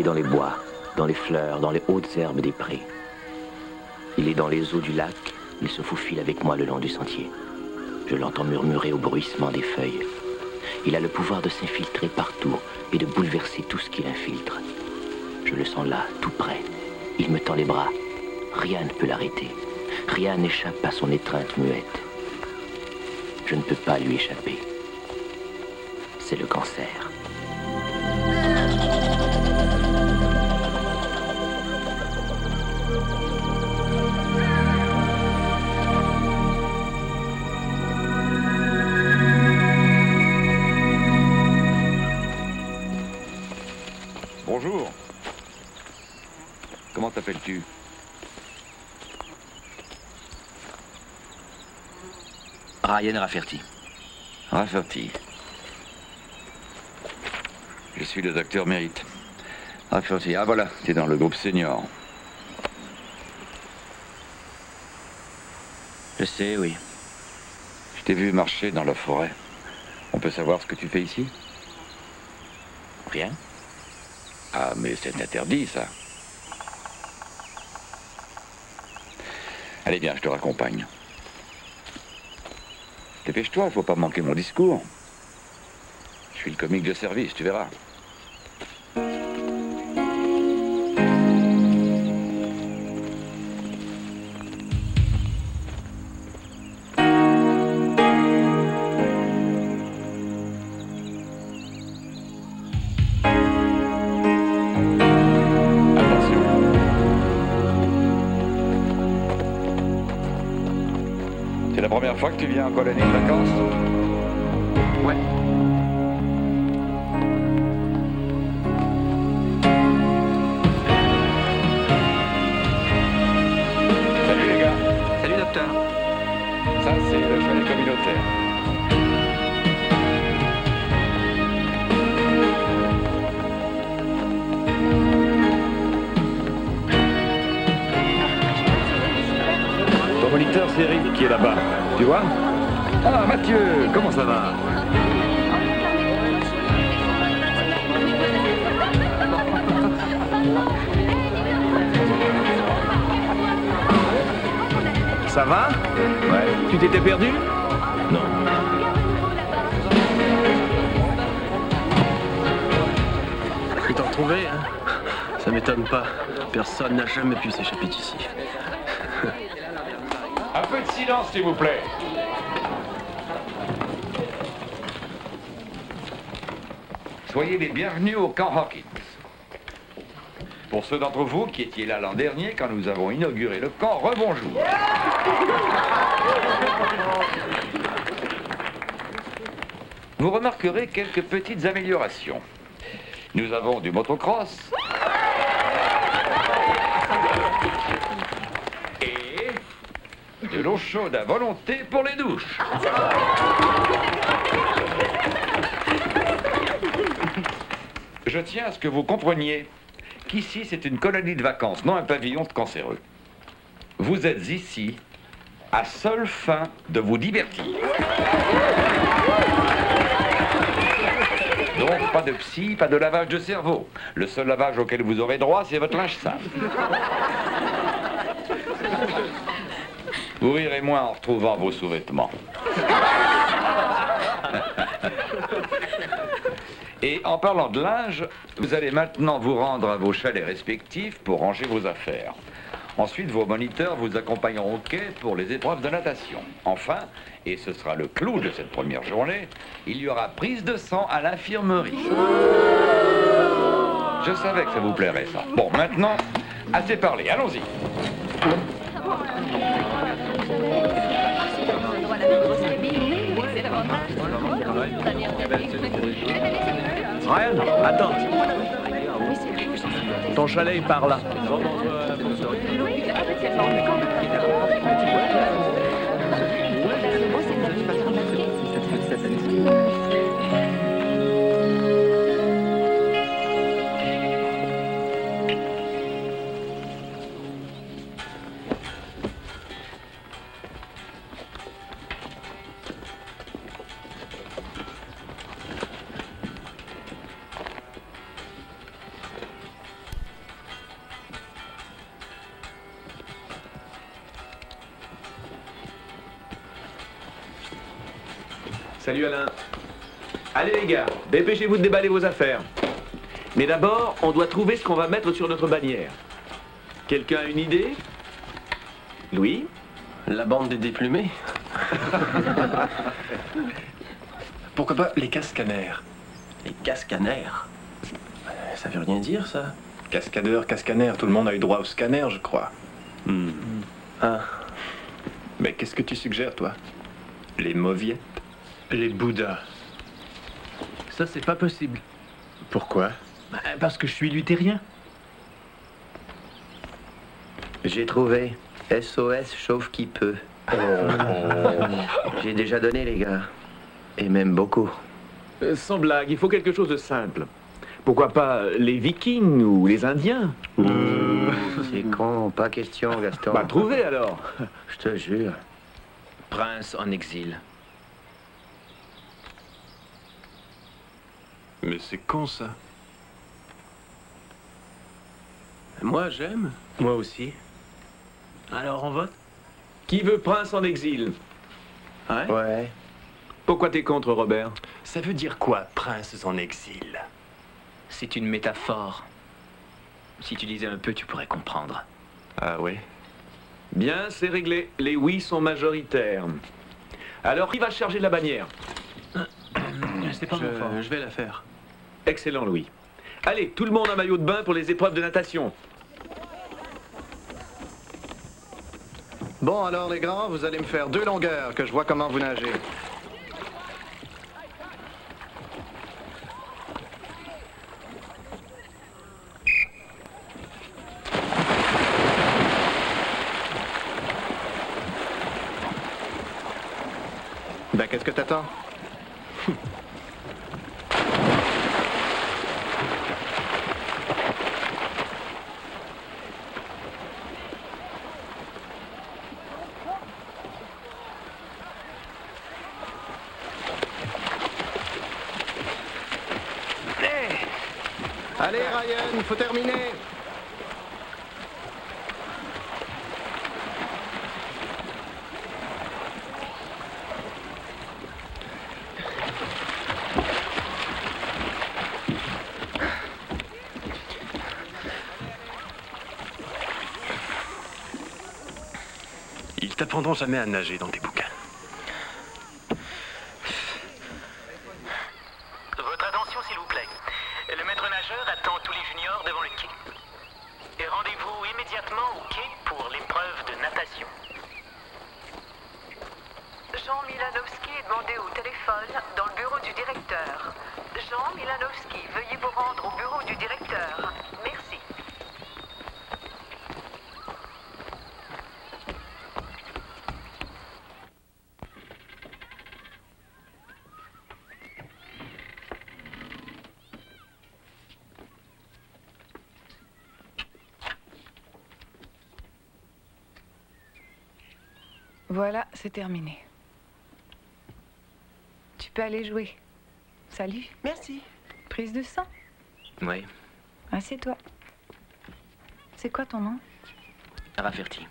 est dans les bois, dans les fleurs, dans les hautes herbes des prés. Il est dans les eaux du lac, il se faufile avec moi le long du sentier. Je l'entends murmurer au bruissement des feuilles. Il a le pouvoir de s'infiltrer partout et de bouleverser tout ce qu'il infiltre. Je le sens là, tout près. Il me tend les bras. Rien ne peut l'arrêter. Rien n'échappe à son étreinte muette. Je ne peux pas lui échapper. C'est le cancer. Bonjour. Comment t'appelles-tu? Ryan Rafferty. Rafferty. Je suis le docteur Merritt. Rafferty, ah voilà, t'es dans le groupe senior. Je sais, oui. Je t'ai vu marcher dans la forêt. On peut savoir ce que tu fais ici? Rien. Ah, mais c'est interdit, ça. Allez, bien, je te raccompagne. Dépêche-toi, il faut pas manquer mon discours. Je suis le comique de service, tu verras. C'est la première fois que tu viens en colonie de vacances? Ouais. Salut les gars. Salut, docteur. Ça, c'est le chalet communautaire. Ton moniteur, c'est Eric qui est là-bas. Tu vois? Ah, Mathieu, comment ça va? Ça va? Ouais. Tu t'étais perdu? Non. Tu t'en retrouvais, hein? Ça m'étonne pas. Personne n'a jamais pu s'échapper d'ici. Un peu de silence, s'il vous plaît. Soyez les bienvenus au camp Hawkins. Pour ceux d'entre vous qui étiez là l'an dernier, quand nous avons inauguré le camp, rebonjour. Vous remarquerez quelques petites améliorations. Nous avons du motocross. Et de l'eau chaude à volonté pour les douches. Je tiens à ce que vous compreniez qu'ici, c'est une colonie de vacances, non un pavillon de cancéreux. Vous êtes ici à seule fin de vous divertir. Donc, pas de psy, pas de lavage de cerveau. Le seul lavage auquel vous aurez droit, c'est votre linge sale. Vous rirez moins en retrouvant vos sous-vêtements. Et en parlant de linge, vous allez maintenant vous rendre à vos chalets respectifs pour ranger vos affaires. Ensuite, vos moniteurs vous accompagneront au quai pour les épreuves de natation. Enfin, et ce sera le clou de cette première journée, il y aura prise de sang à l'infirmerie. Je savais que ça vous plairait, ça. Bon, maintenant, assez parlé, allons-y. Ryan, attends. Ton chalet est par là. Salut Alain. Allez les gars, dépêchez-vous de déballer vos affaires. Mais d'abord, on doit trouver ce qu'on va mettre sur notre bannière. Quelqu'un a une idée? Louis? La bande des déplumés. Pourquoi pas les cascanaires? Les cascanaires. Ça veut rien dire, ça. Cascadeur, cascanaire, tout le monde a eu droit au scanner, je crois. Ah. Mais qu'est-ce que tu suggères, toi? Les mauviettes? Les Bouddhas. Ça, c'est pas possible. Pourquoi? Parce que je suis luthérien. J'ai trouvé. SOS chauffe qui peut. J'ai déjà donné, les gars. Et même beaucoup. Sans blague, il faut quelque chose de simple. Pourquoi pas les Vikings ou les Indiens? C'est con, pas question, Gaston. Bah, trouvez alors. Je te jure. Prince en exil. Mais c'est con, ça. Moi, j'aime. Moi aussi. Alors, on vote? Qui veut prince en exil? Ouais. Ouais. Pourquoi t'es contre, Robert? Ça veut dire quoi, princes en exil? C'est une métaphore. Si tu lisais un peu, tu pourrais comprendre. Ah ouais? Bien, c'est réglé. Les oui sont majoritaires. Alors, qui va charger la bannière? C'est pas mon fort. Je vais la faire. Excellent, Louis. Allez, tout le monde en maillot de bain pour les épreuves de natation. Bon, alors les grands, vous allez me faire 2 longueurs, que je vois comment vous nagez. Ben, qu'est-ce que t'attends? Allez, Ryan, il faut terminer. Ils t'apprendront jamais à nager dans tes bouquins. Votre attention, s'il vous plaît. Le maître nageur attend tous les juniors devant le quai. Et rendez-vous immédiatement au quai pour l'épreuve de natation. Jean Milanowski est demandé au téléphone dans le bureau du directeur. Jean Milanowski, veuillez vous rendre au bureau du directeur. Merci. Voilà, c'est terminé. Tu peux aller jouer. Salut. Merci. Prise de sang. Oui, Assieds-toi. C'est quoi ton nom? Rafferty.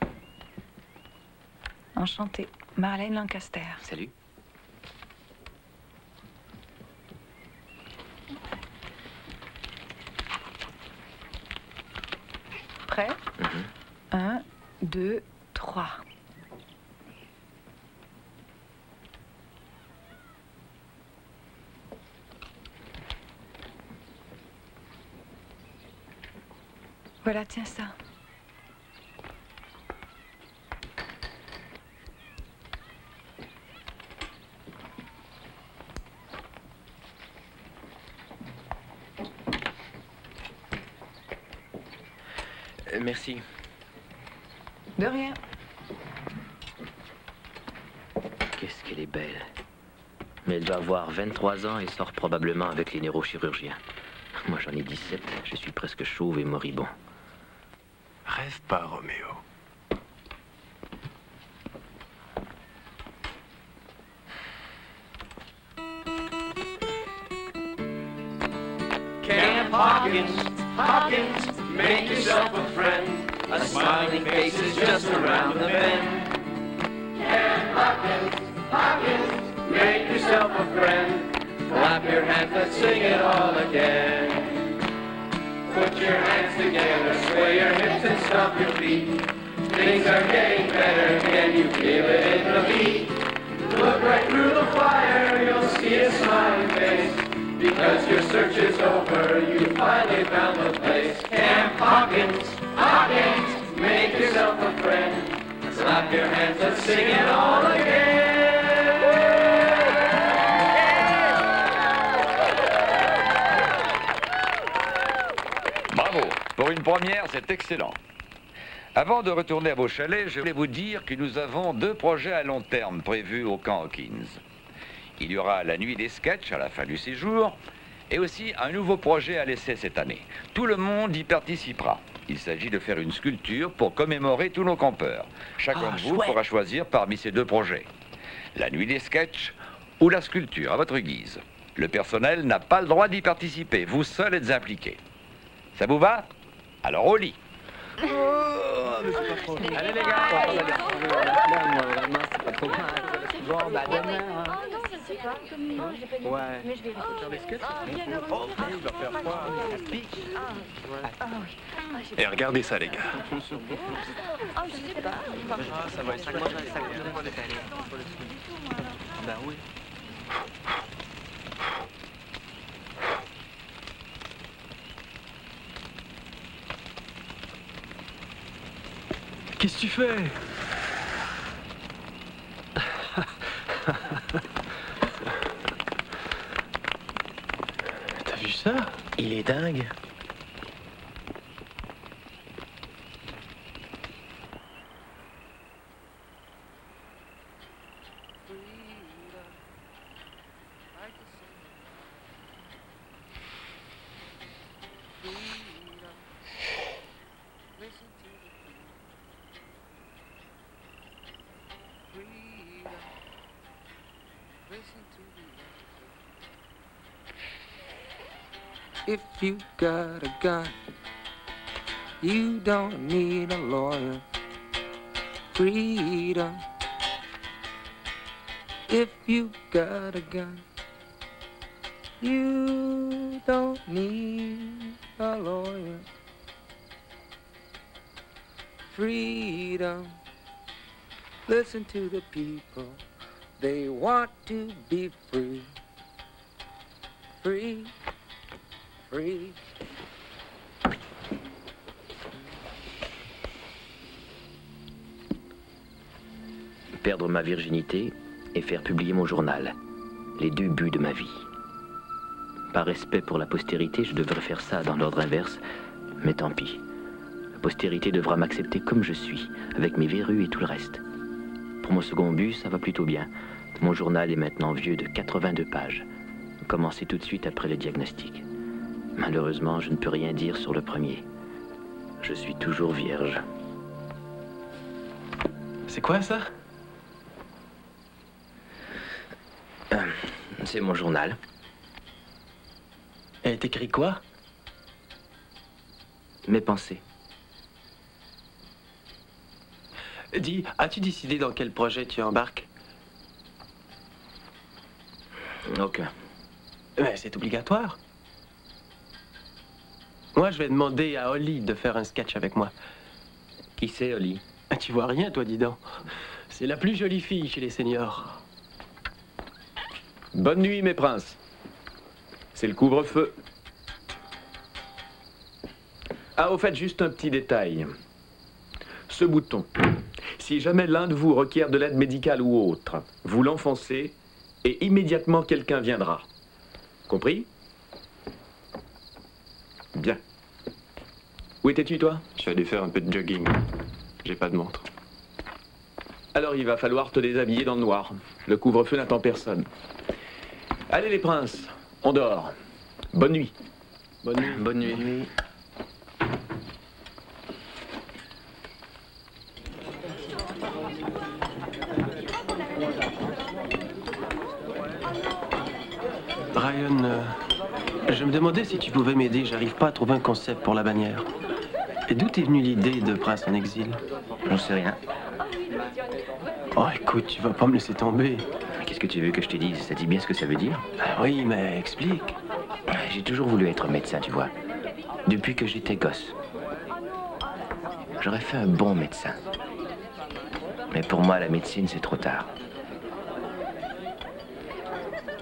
Enchantée. Marlène Lancaster. Salut. Prêt? 1, 2, 3. Voilà, tiens ça. Merci. De rien. Qu'est-ce qu'elle est belle. Mais elle doit avoir 23 ans et sort probablement avec les neurochirurgiens. Moi, j'en ai 17. Je suis presque chauve et moribond. Rêve pas, Roméo. Camp Hawkins, make yourself a friend. A smiling face is just around the bend. Camp Hawkins, make yourself a clap your hands, let's sing it all again. Put your hands together, sway your hips and stomp your feet. Things are getting better, can you feel it in the beat? Look right through the fire, you'll see a smiling face. Because your search is over, you finally found the place. Camp Hawkins, Hawkins, make yourself a friend. Clap your hands, let's sing it all again. Bravo, pour une première, c'est excellent. Avant de retourner à vos chalets, je voulais vous dire que nous avons 2 projets à long terme prévus au camp Hawkins. Il y aura la nuit des sketchs à la fin du séjour et aussi un nouveau projet à l'essai cette année. Tout le monde y participera. Il s'agit de faire une sculpture pour commémorer tous nos campeurs. Chacun de vous pourra choisir parmi ces 2 projets. La nuit des sketchs ou la sculpture, à votre guise. Le personnel n'a pas le droit d'y participer. Vous seuls êtes impliqués. Ça vous va? Alors au lit. Oh, mais c'est pas trop mal. Allez les gars, vraiment, c'est pas trop mal. Bon, bah demain, hein. Oh non, je sais pas. Non, j'ai pas dit. Ouais. Mais je vais Faire des sketchs. bien heureux. Oh, il va faire froid. Ah oui. Et regardez ça, les gars. Oh, je sais pas. Ah, ça va être ça. Bah oui. Qu'est-ce que tu fais? T'as vu ça? Il est dingue. If you got a gun, you don't need a lawyer. Freedom. If you got a gun, you don't need a lawyer. Freedom. Listen to the people. They want to be free. Free. Free. Perdre ma virginité et faire publier mon journal. Les 2 buts de ma vie. Par respect pour la postérité, je devrais faire ça dans l'ordre inverse, mais tant pis. La postérité devra m'accepter comme je suis, avec mes verrues et tout le reste. Pour mon second but, ça va plutôt bien. Mon journal est maintenant vieux de 82 pages. Commencez tout de suite après le diagnostic. Malheureusement, je ne peux rien dire sur le premier. Je suis toujours vierge. C'est quoi ça? C'est mon journal. Elle est écrit quoi? Mes pensées. Dis, as-tu décidé dans quel projet tu embarques? Aucun. Mais c'est obligatoire. Moi, je vais demander à Holly de faire un sketch avec moi. Qui c'est, Holly? Tu vois rien, toi, dis donc. C'est la plus jolie fille chez les seniors. Bonne nuit, mes princes. C'est le couvre-feu. Ah, au fait, juste un petit détail. Ce bouton, si jamais l'un de vous requiert de l'aide médicale ou autre, vous l'enfoncez et immédiatement quelqu'un viendra. Compris? Bien. Où étais-tu, toi? Je suis allé faire un peu de jogging. J'ai pas de montre. Alors il va falloir te déshabiller dans le noir. Le couvre-feu n'attend personne. Allez les princes, on dort. Bonne nuit. Bonne nuit. Bonne nuit. Ryan, je me demandais si tu pouvais m'aider. J'arrive pas à trouver un concept pour la bannière. Et d'où t'es venue l'idée de Prince en exil? J'en sais rien. Oh, écoute, tu vas pas me laisser tomber. Qu'est-ce que tu veux que je te dise? Ça dit bien ce que ça veut dire? Ah oui, mais explique. J'ai toujours voulu être médecin, tu vois. Depuis que j'étais gosse. J'aurais fait un bon médecin. Mais pour moi, la médecine, c'est trop tard.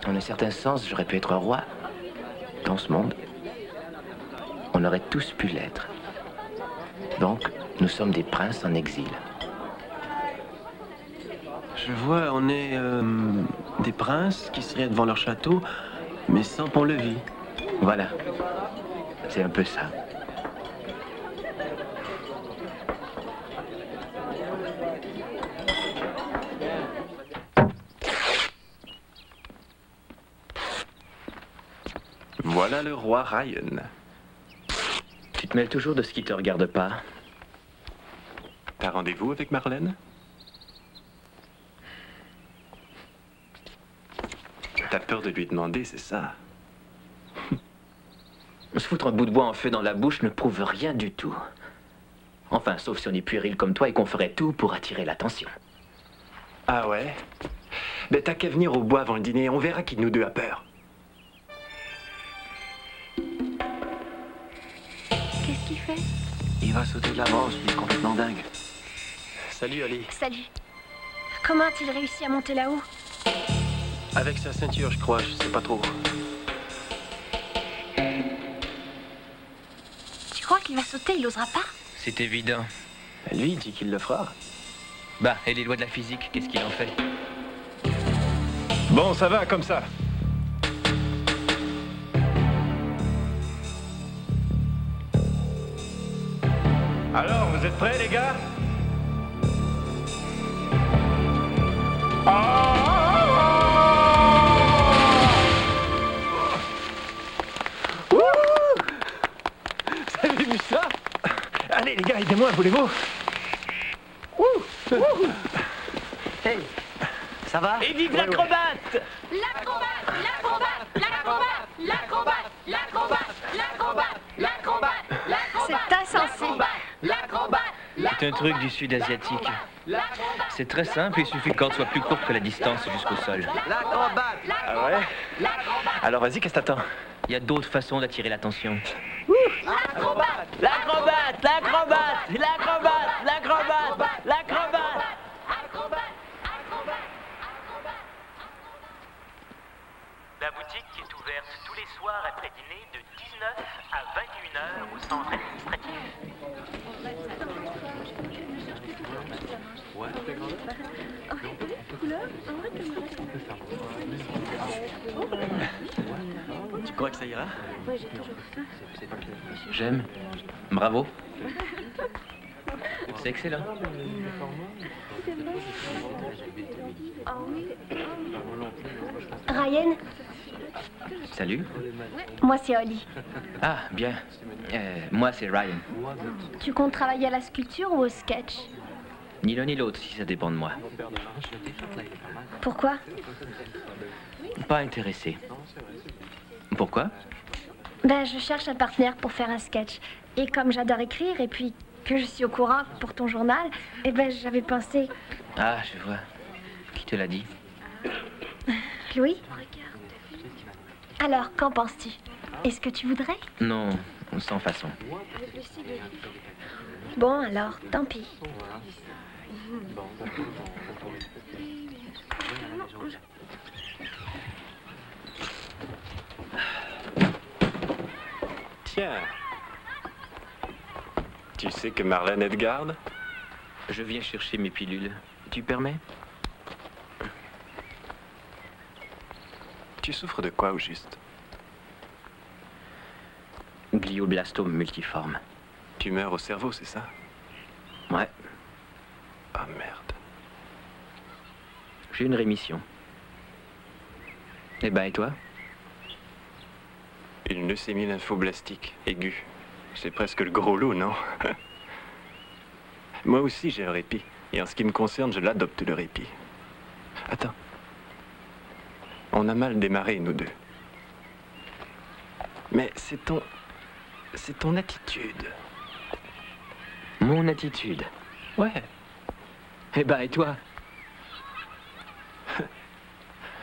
En un certain sens, j'aurais pu être un roi. Dans ce monde, on aurait tous pu l'être. Donc, nous sommes des princes en exil. Je vois, on est des princes qui seraient devant leur château, mais sans pont-levis. Voilà. C'est un peu ça. Voilà le roi Ryan. Tu te mêles toujours de ce qui te regarde pas. T'as rendez-vous avec Marlène? T'as peur de lui demander, c'est ça? Se foutre un bout de bois en feu dans la bouche ne prouve rien du tout. Enfin, sauf si on est puéril comme toi et qu'on ferait tout pour attirer l'attention. Ah ouais? Ben t'as qu'à venir au bois avant le dîner, on verra qui de nous deux a peur. Qu'est-ce qu'il fait? Il va sauter de la brosse, il est complètement dingue. Salut, Ali. Salut. Comment a-t-il réussi à monter là-haut? Avec sa ceinture, je crois, je sais pas trop. Tu crois qu'il va sauter? Il osera pas? C'est évident. Lui, il dit qu'il le fera. Bah, et les lois de la physique, qu'est-ce qu'il en fait? Bon, ça va comme ça. Alors, vous êtes prêts, les gars? Vous avez vu ça? Allez, les gars, aidez-moi, voulez-vous? Hey, ça va? Et vive l'acrobate! L'acrobate! L'acrobate! L'acrobate! L'acrobate! L'acrobate! L'acrobate! L'acrobate! C'est insensé! C'est un truc du sud asiatique. C'est très simple, il suffit que la corde soit plus courte que la distance jusqu'au sol. L'acrobate! Ah ouais? Alors vas-y, qu'est-ce que t'attends? Il y a d'autres façons d'attirer l'attention. L'acrobate! L'acrobate! L'acrobate! L'acrobate! L'acrobate! L'acrobate! La boutique est ouverte tous les soirs après dîner de 19 à 21h au centre administratif. Tu crois que ça ira? J'aime. Bravo. C'est excellent. Ryan, Salut. moi c'est Holly. Ah, bien. Moi, c'est Ryan. Tu comptes travailler à la sculpture ou au sketch? Ni l'un ni l'autre, si ça dépend de moi. Pourquoi? Pas intéressé. Pourquoi? Ben, je cherche un partenaire pour faire un sketch. Et comme j'adore écrire, et puis que je suis au courant pour ton journal, eh ben, j'avais pensé... Ah, je vois. Qui te l'a dit? Louis? Alors, qu'en penses-tu? Est-ce que tu voudrais? Non, sans façon. Bon, alors, tant pis. Tiens. Tu sais que Marlène est de garde? Je viens chercher mes pilules. Tu permets? Tu souffres de quoi au juste? Glioblastome multiforme. Tumeur au cerveau, c'est ça? Ouais, Ah merde. j'ai une rémission. Eh ben, et toi? Une leucémie lymphoblastique aiguë. C'est presque le gros lot, non? Moi aussi, j'ai un répit. Et en ce qui me concerne, je l'adopte, le répit. Attends. On a mal démarré, nous deux. Mais c'est ton attitude. Mon attitude? Ouais. Eh ben, et toi?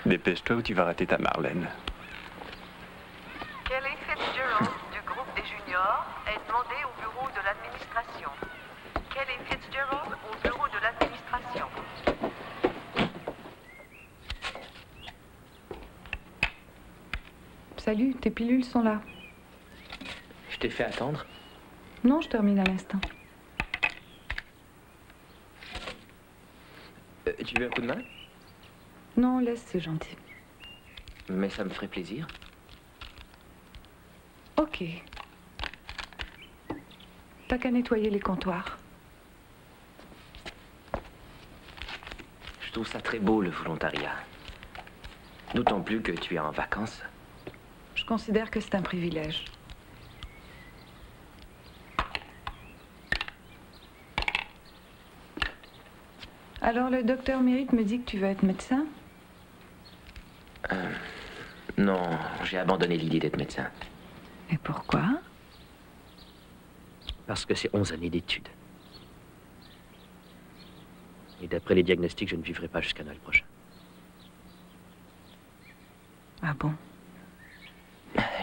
Dépêche-toi ou tu vas rater ta Marlène. Kelly Fitzgerald du groupe des juniors est demandé au bureau de l'administration. Kelly Fitzgerald au bureau de l'administration. Salut, tes pilules sont là. Je t'ai fait attendre. Non, je termine à l'instant. Tu veux un coup de main? Non, laisse, c'est gentil. Mais ça me ferait plaisir. Ok. T'as qu'à nettoyer les comptoirs. Je trouve ça très beau, le volontariat. D'autant plus que tu es en vacances. Je considère que c'est un privilège. Alors, le docteur Mérite me dit que tu vas être médecin? Non, j'ai abandonné l'idée d'être médecin. Et pourquoi? Parce que c'est 11 années d'études. Et d'après les diagnostics, je ne vivrai pas jusqu'à Noël prochain. Ah bon?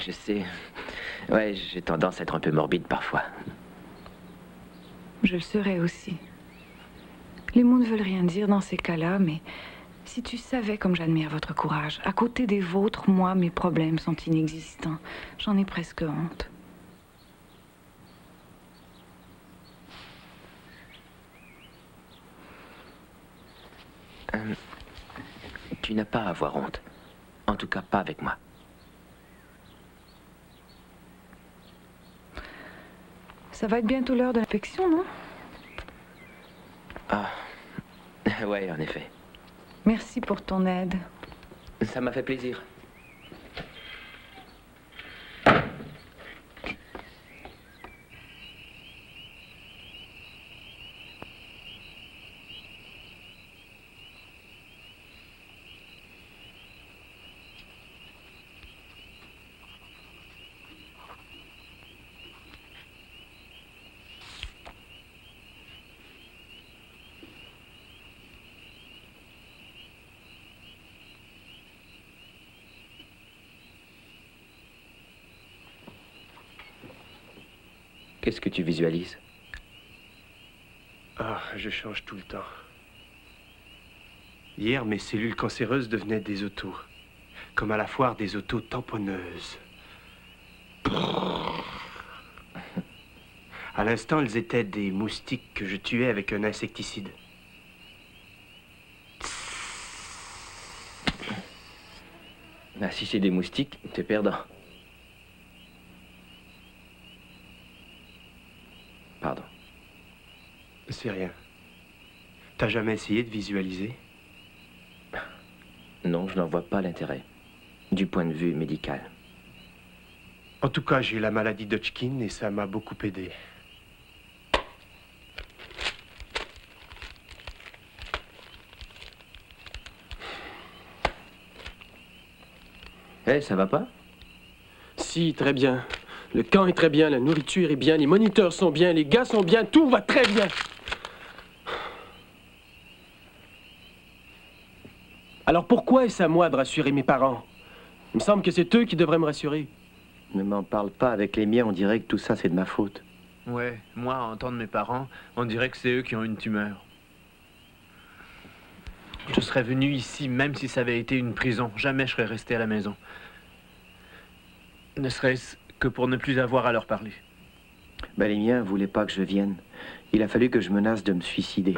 Je sais. Ouais, j'ai tendance à être un peu morbide parfois. Je le serais aussi. Les mots ne veulent rien dire dans ces cas-là, mais si tu savais comme j'admire votre courage. À côté des vôtres, moi, mes problèmes sont inexistants. J'en ai presque honte. Tu n'as pas à avoir honte. En tout cas, pas avec moi. Ça va être bientôt l'heure de l'inspection, non? Ah, ouais, en effet. Merci pour ton aide. Ça m'a fait plaisir. Qu'est-ce que tu visualises? Ah, je change tout le temps. Hier, mes cellules cancéreuses devenaient des autos. Comme à la foire des autos tamponneuses. À l'instant, elles étaient des moustiques que je tuais avec un insecticide. Ah, si c'est des moustiques, t'es perdant. Pardon. C'est rien. T'as jamais essayé de visualiser? Non, je n'en vois pas l'intérêt. Du point de vue médical. En tout cas, j'ai la maladie d'Hodgkin et ça m'a beaucoup aidé. Eh, ça va pas? Si, très bien. Le camp est très bien, la nourriture est bien, les moniteurs sont bien, les gars sont bien, tout va très bien. Alors pourquoi est-ce à moi de rassurer mes parents? Il me semble que c'est eux qui devraient me rassurer. Ne m'en parle pas, avec les miens, on dirait que tout ça, c'est de ma faute. Ouais, moi, à entendre mes parents, on dirait que c'est eux qui ont une tumeur. Je serais venu ici, même si ça avait été une prison. Jamais je serais resté à la maison. Ne serait-ce que pour ne plus avoir à leur parler. Ben, les miens voulaient pas que je vienne. Il a fallu que je menace de me suicider.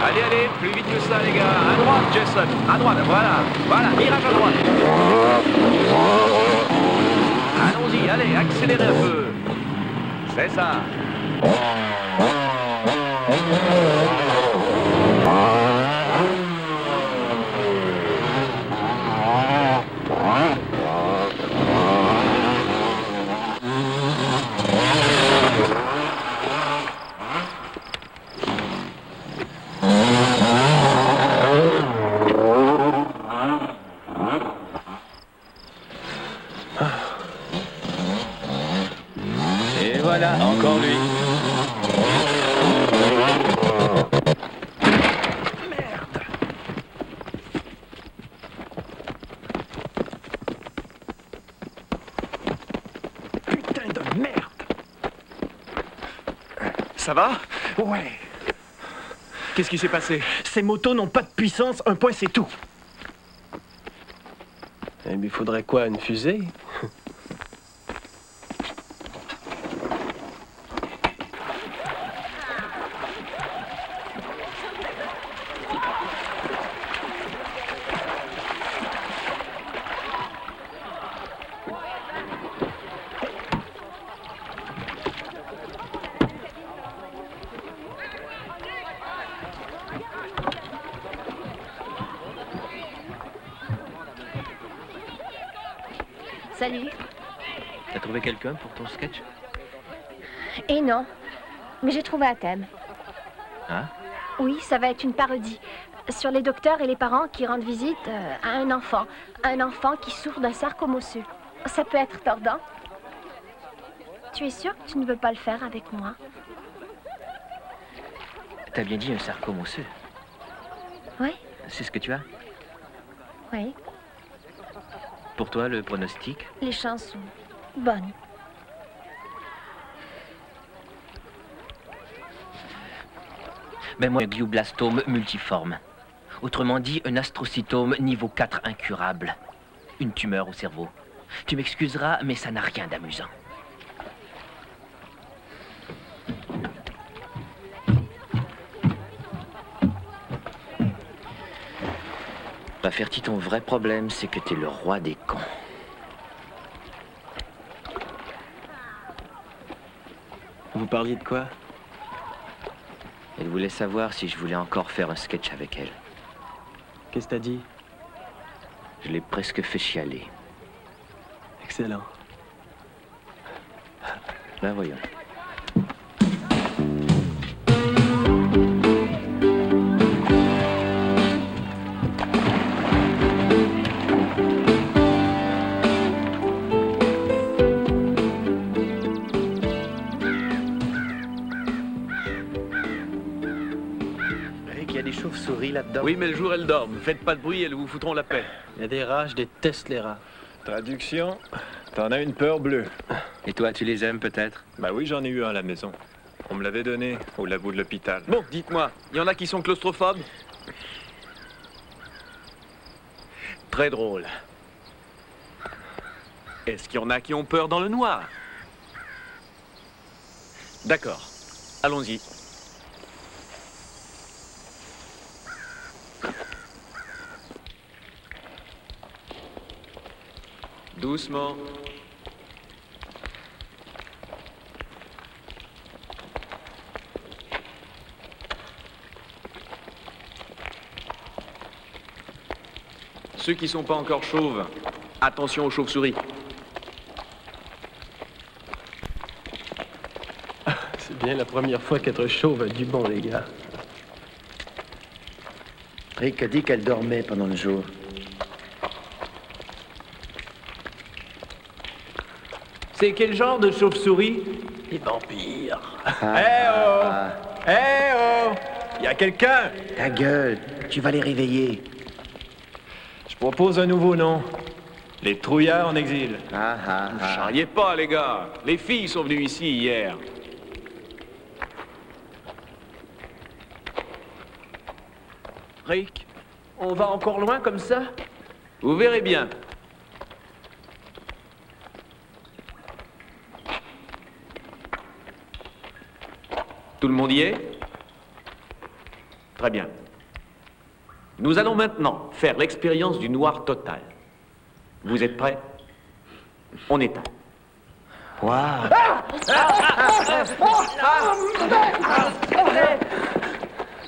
Allez, allez, plus vite que ça, les gars. À droite, Jason. À droite, voilà. Voilà, virage à droite. Allons-y, allez, accélérez un peu. C'est ça. voilà, encore lui. Putain de merde! Ça va? Ouais. Qu'est-ce qui s'est passé? Ces motos n'ont pas de puissance, un point c'est tout. Il lui faudrait quoi, une fusée? Salut. T'as trouvé quelqu'un pour ton sketch? Et non, mais j'ai trouvé un thème. Hein? Oui, ça va être une parodie sur les docteurs et les parents qui rendent visite à un enfant qui souffre d'un sarcome osseux. Ça peut être tordant. Tu es sûr que tu ne veux pas le faire avec moi? T'as bien dit un sarcome osseux. Oui, C'est ce que tu as? oui. Pour toi, le pronostic? Les chances sont bonnes. Ben moi, un glioblastome multiforme. Autrement dit, un astrocytome niveau 4 incurable. Une tumeur au cerveau. Tu m'excuseras, mais ça n'a rien d'amusant. Rafferty, ton vrai problème, c'est que t'es le roi des cons. Vous parliez de quoi? Elle voulait savoir si je voulais encore faire un sketch avec elle. Qu'est-ce que t'as dit? Je l'ai presque fait chialer. Excellent. Ben voyons. Il y a des chauves-souris là-dedans. Oui, mais le jour, elles dorment. Faites pas de bruit, elles vous foutront la paix. Il y a des rats, je déteste les rats. Traduction, t'en as une peur bleue. Et toi, tu les aimes peut-être? Bah oui, j'en ai eu un à la maison. On me l'avait donné au labo de l'hôpital. Bon, dites-moi, il y en a qui sont claustrophobes? Très drôle. Est-ce qu'il y en a qui ont peur dans le noir? D'accord, allons-y. Doucement. Ceux qui sont pas encore chauves, attention aux chauves-souris. C'est bien la première fois qu'être chauve a du bon, les gars. Rick a dit qu'elle dormait pendant le jour. C'est quel genre de chauve-souris? Les vampires. Eh oh! Eh oh! Y a quelqu'un? Ta gueule, tu vas les réveiller. Je propose un nouveau nom. Les trouillards en exil. Ne charriez pas, les gars. Les filles sont venues ici hier. Rick, on va encore loin comme ça? Vous verrez bien. Tout le monde y est? Très bien. Nous allons maintenant faire l'expérience du noir total. Vous êtes prêts? On éteint. Waouh!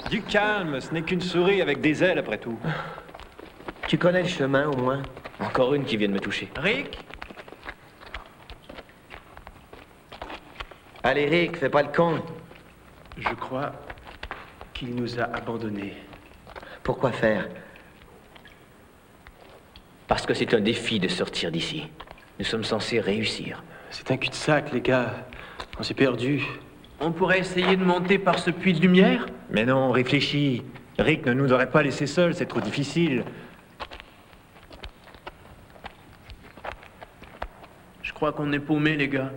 Du calme, ce n'est qu'une souris avec des ailes après tout. Tu connais le chemin au moins? Encore une qui vient de me toucher. Rick? Allez Rick, fais pas le con. Je crois qu'il nous a abandonnés. Pourquoi faire? Parce que c'est un défi de sortir d'ici. Nous sommes censés réussir. C'est un cul-de-sac, les gars. On s'est perdu. On pourrait essayer de monter par ce puits de lumière? Mais non, réfléchis. Rick ne nous aurait pas laissés seuls, c'est trop difficile. Je crois qu'on est paumés, les gars.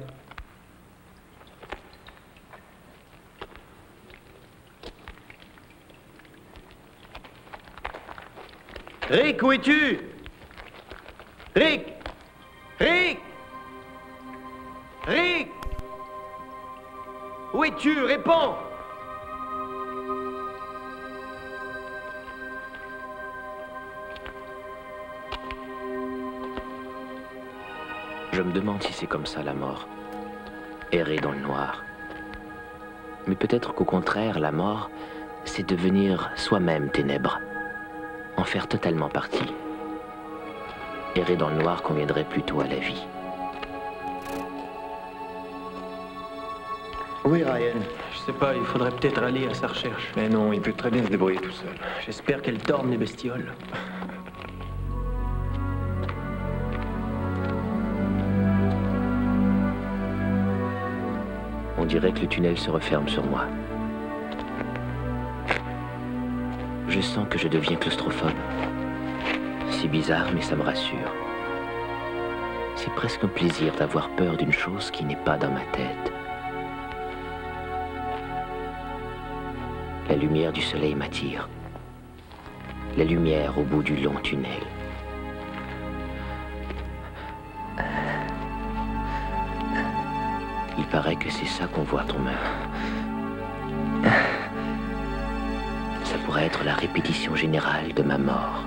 Rick, où es-tu? Rick! Rick! Rick! Où es-tu? Réponds! Je me demande si c'est comme ça la mort. Errer dans le noir. Mais peut-être qu'au contraire, la mort, c'est devenir soi-même ténèbres. En faire totalement partie. Errer dans le noir conviendrait plutôt à la vie. Oui, Ryan. Je sais pas, il faudrait peut-être aller à sa recherche. Mais non, il peut très bien se débrouiller tout seul. J'espère qu'elle torne les bestioles. On dirait que le tunnel se referme sur moi. Je sens que je deviens claustrophobe. C'est bizarre, mais ça me rassure. C'est presque un plaisir d'avoir peur d'une chose qui n'est pas dans ma tête. La lumière du soleil m'attire. La lumière au bout du long tunnel. Il paraît que c'est ça qu'on voit quand même. Ça pourrait être la répétition générale de ma mort.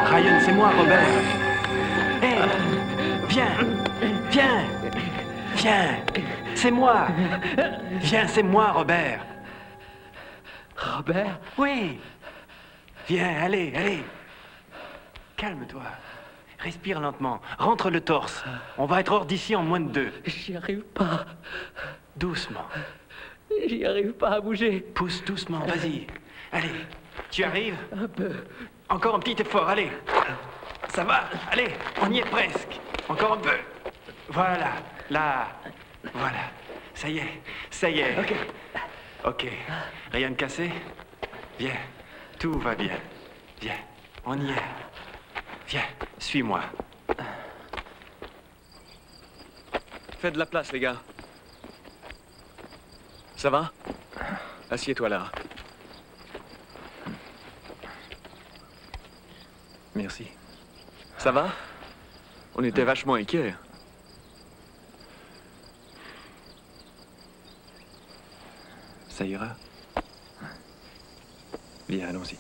Ryan, c'est moi, Robert. Hé, viens, viens, viens, c'est moi. Viens, c'est moi, Robert. Robert? Oui. Viens, allez, allez. Calme-toi. Respire lentement. Rentre le torse. On va être hors d'ici en moins de 2. J'y arrive pas. Doucement. J'y arrive pas à bouger. Pousse doucement, vas-y. Allez, tu arrives? Un peu. Encore un petit effort, allez. Ça va, allez, on y est presque. Encore un peu. Voilà, là. Voilà. Ça y est, ça y est. Ok. Ok. Rien de cassé? Viens. Tout va bien. Viens. On y est. Viens, suis-moi. Faites de la place, les gars. Ça va? Assieds-toi là. Merci. Ça va? On était vachement inquiets. Ça ira? Viens, allons-y.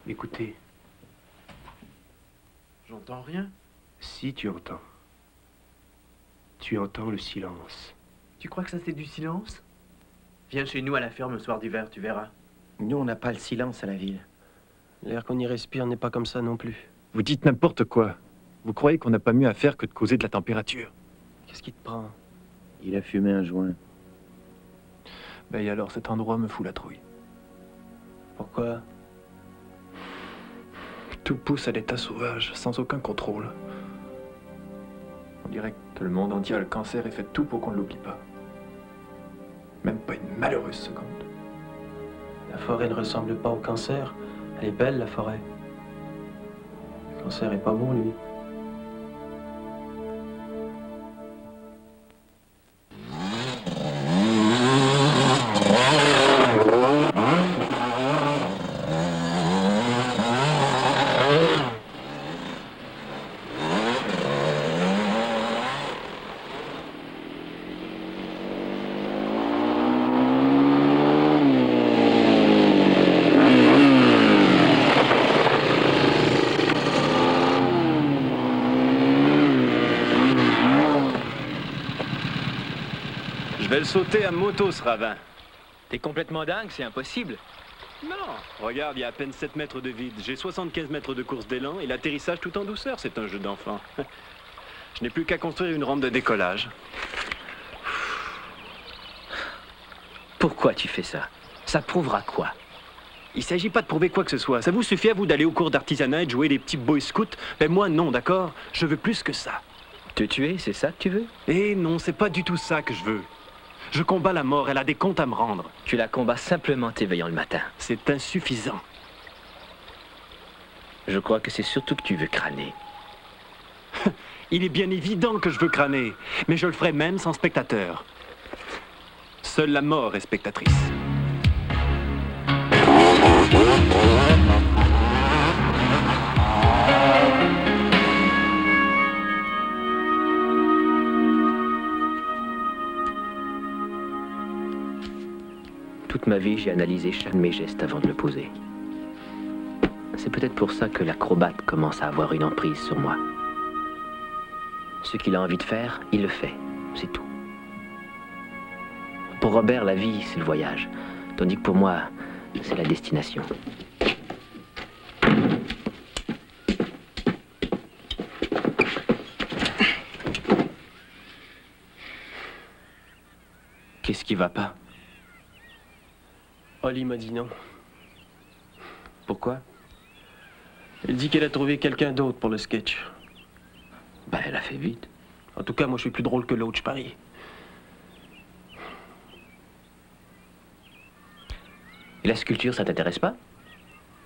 Écoutez. J'entends rien. Si tu entends. Tu entends le silence. Tu crois que ça c'est du silence? Viens chez nous à la ferme le soir d'hiver, tu verras. Nous, on n'a pas le silence à la ville. L'air qu'on y respire n'est pas comme ça non plus. Vous dites n'importe quoi. Vous croyez qu'on n'a pas mieux à faire que de causer de la température? Qu'est-ce qui te prend? Il a fumé un joint. Ben et alors, cet endroit me fout la trouille. Pourquoi? Tout pousse à l'état sauvage, sans aucun contrôle. On dirait que le monde entier a le cancer et fait tout pour qu'on ne l'oublie pas. Même pas une malheureuse seconde. La forêt ne ressemble pas au cancer. Elle est belle, la forêt. Le cancer est pas bon, lui. vais le sauter à moto, ce ravin. T'es complètement dingue, c'est impossible. Non. Regarde, il y a à peine 7 mètres de vide. J'ai 75 mètres de course d'élan et l'atterrissage tout en douceur. C'est un jeu d'enfant. Je n'ai plus qu'à construire une rampe de décollage. Pourquoi tu fais ça? Ça prouvera quoi? Il s'agit pas de prouver quoi que ce soit. Ça vous suffit à vous d'aller au cours d'artisanat et de jouer les petits boy scouts? Mais moi, non, d'accord? Je veux plus que ça. Te tuer, c'est ça que tu veux? Eh non, c'est pas du tout ça que je veux. Je combats la mort, elle a des comptes à me rendre. Tu la combats simplement t'éveillant le matin. C'est insuffisant. Je crois que c'est surtout que tu veux crâner. Il est bien évident que je veux crâner, mais je le ferai même sans spectateur. Seule la mort est spectatrice. Toute ma vie, j'ai analysé chaque de mes gestes avant de le poser. C'est peut-être pour ça que l'acrobate commence à avoir une emprise sur moi. Ce qu'il a envie de faire, il le fait. C'est tout. Pour Robert, la vie, c'est le voyage. Tandis que pour moi, c'est la destination. Qu'est-ce qui va pas? Holly m'a dit non. Pourquoi? Elle dit qu'elle a trouvé quelqu'un d'autre pour le sketch. Ben, elle a fait vite. En tout cas, moi, je suis plus drôle que l'autre, je parie. Et la sculpture, ça t'intéresse pas?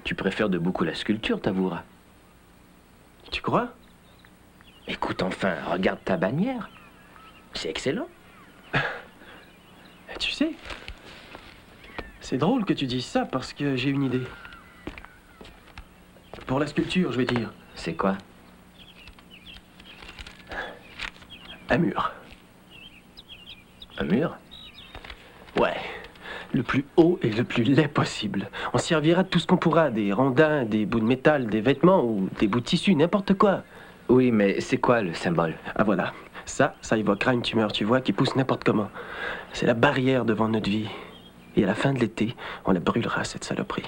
Tu préfères de beaucoup la sculpture, t'avoueras. Tu crois? Écoute, enfin, regarde ta bannière. C'est excellent. Tu sais, c'est drôle que tu dises ça parce que j'ai une idée. Pour la sculpture, je vais dire. C'est quoi? Un mur. Un mur? Ouais. Le plus haut et le plus laid possible. On servira de tout ce qu'on pourra, des rondins, des bouts de métal, des vêtements ou des bouts de tissu, n'importe quoi. Oui, mais c'est quoi le symbole? Ah voilà. Ça évoquera une tumeur, tu vois, qui pousse n'importe comment. C'est la barrière devant notre vie. Et à la fin de l'été, on la brûlera, cette saloperie.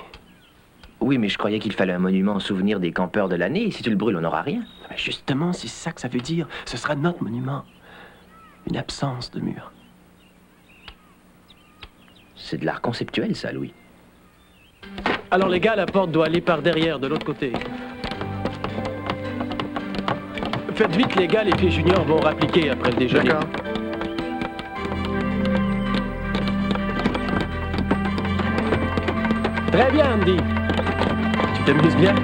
Oui, mais je croyais qu'il fallait un monument en souvenir des campeurs de l'année. Si tu le brûles, on n'aura rien. Mais justement, c'est ça que ça veut dire. Ce sera notre monument. Une absence de mur. C'est de l'art conceptuel, ça, Louis. Alors les gars, la porte doit aller par derrière, de l'autre côté. Faites vite, les gars, les pieds juniors vont rappliquer après le déjeuner. D'accord. Très bien, Andy. Tu t'amuses bien?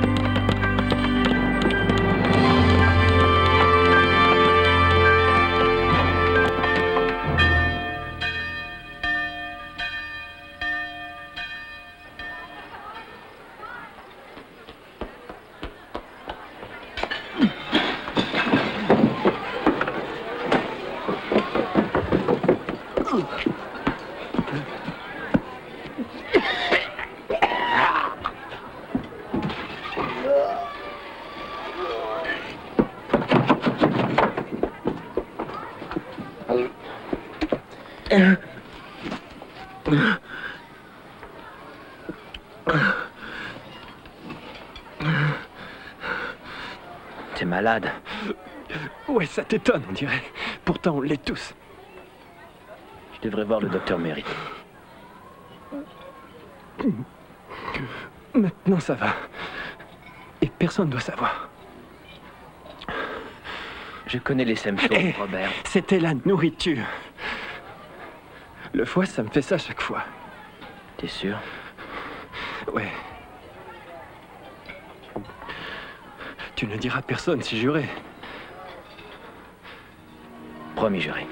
T'es malade. Ouais, ça t'étonne, on dirait. Pourtant, on l'est tous. Je devrais voir le docteur Merritt. Maintenant, ça va. Et personne ne doit savoir. Je connais les symptômes, Robert. C'était la nourriture. Le foie, ça me fait ça chaque fois. T'es sûr? Ouais. Tu ne diras à personne, c'est juré. Promis, juré.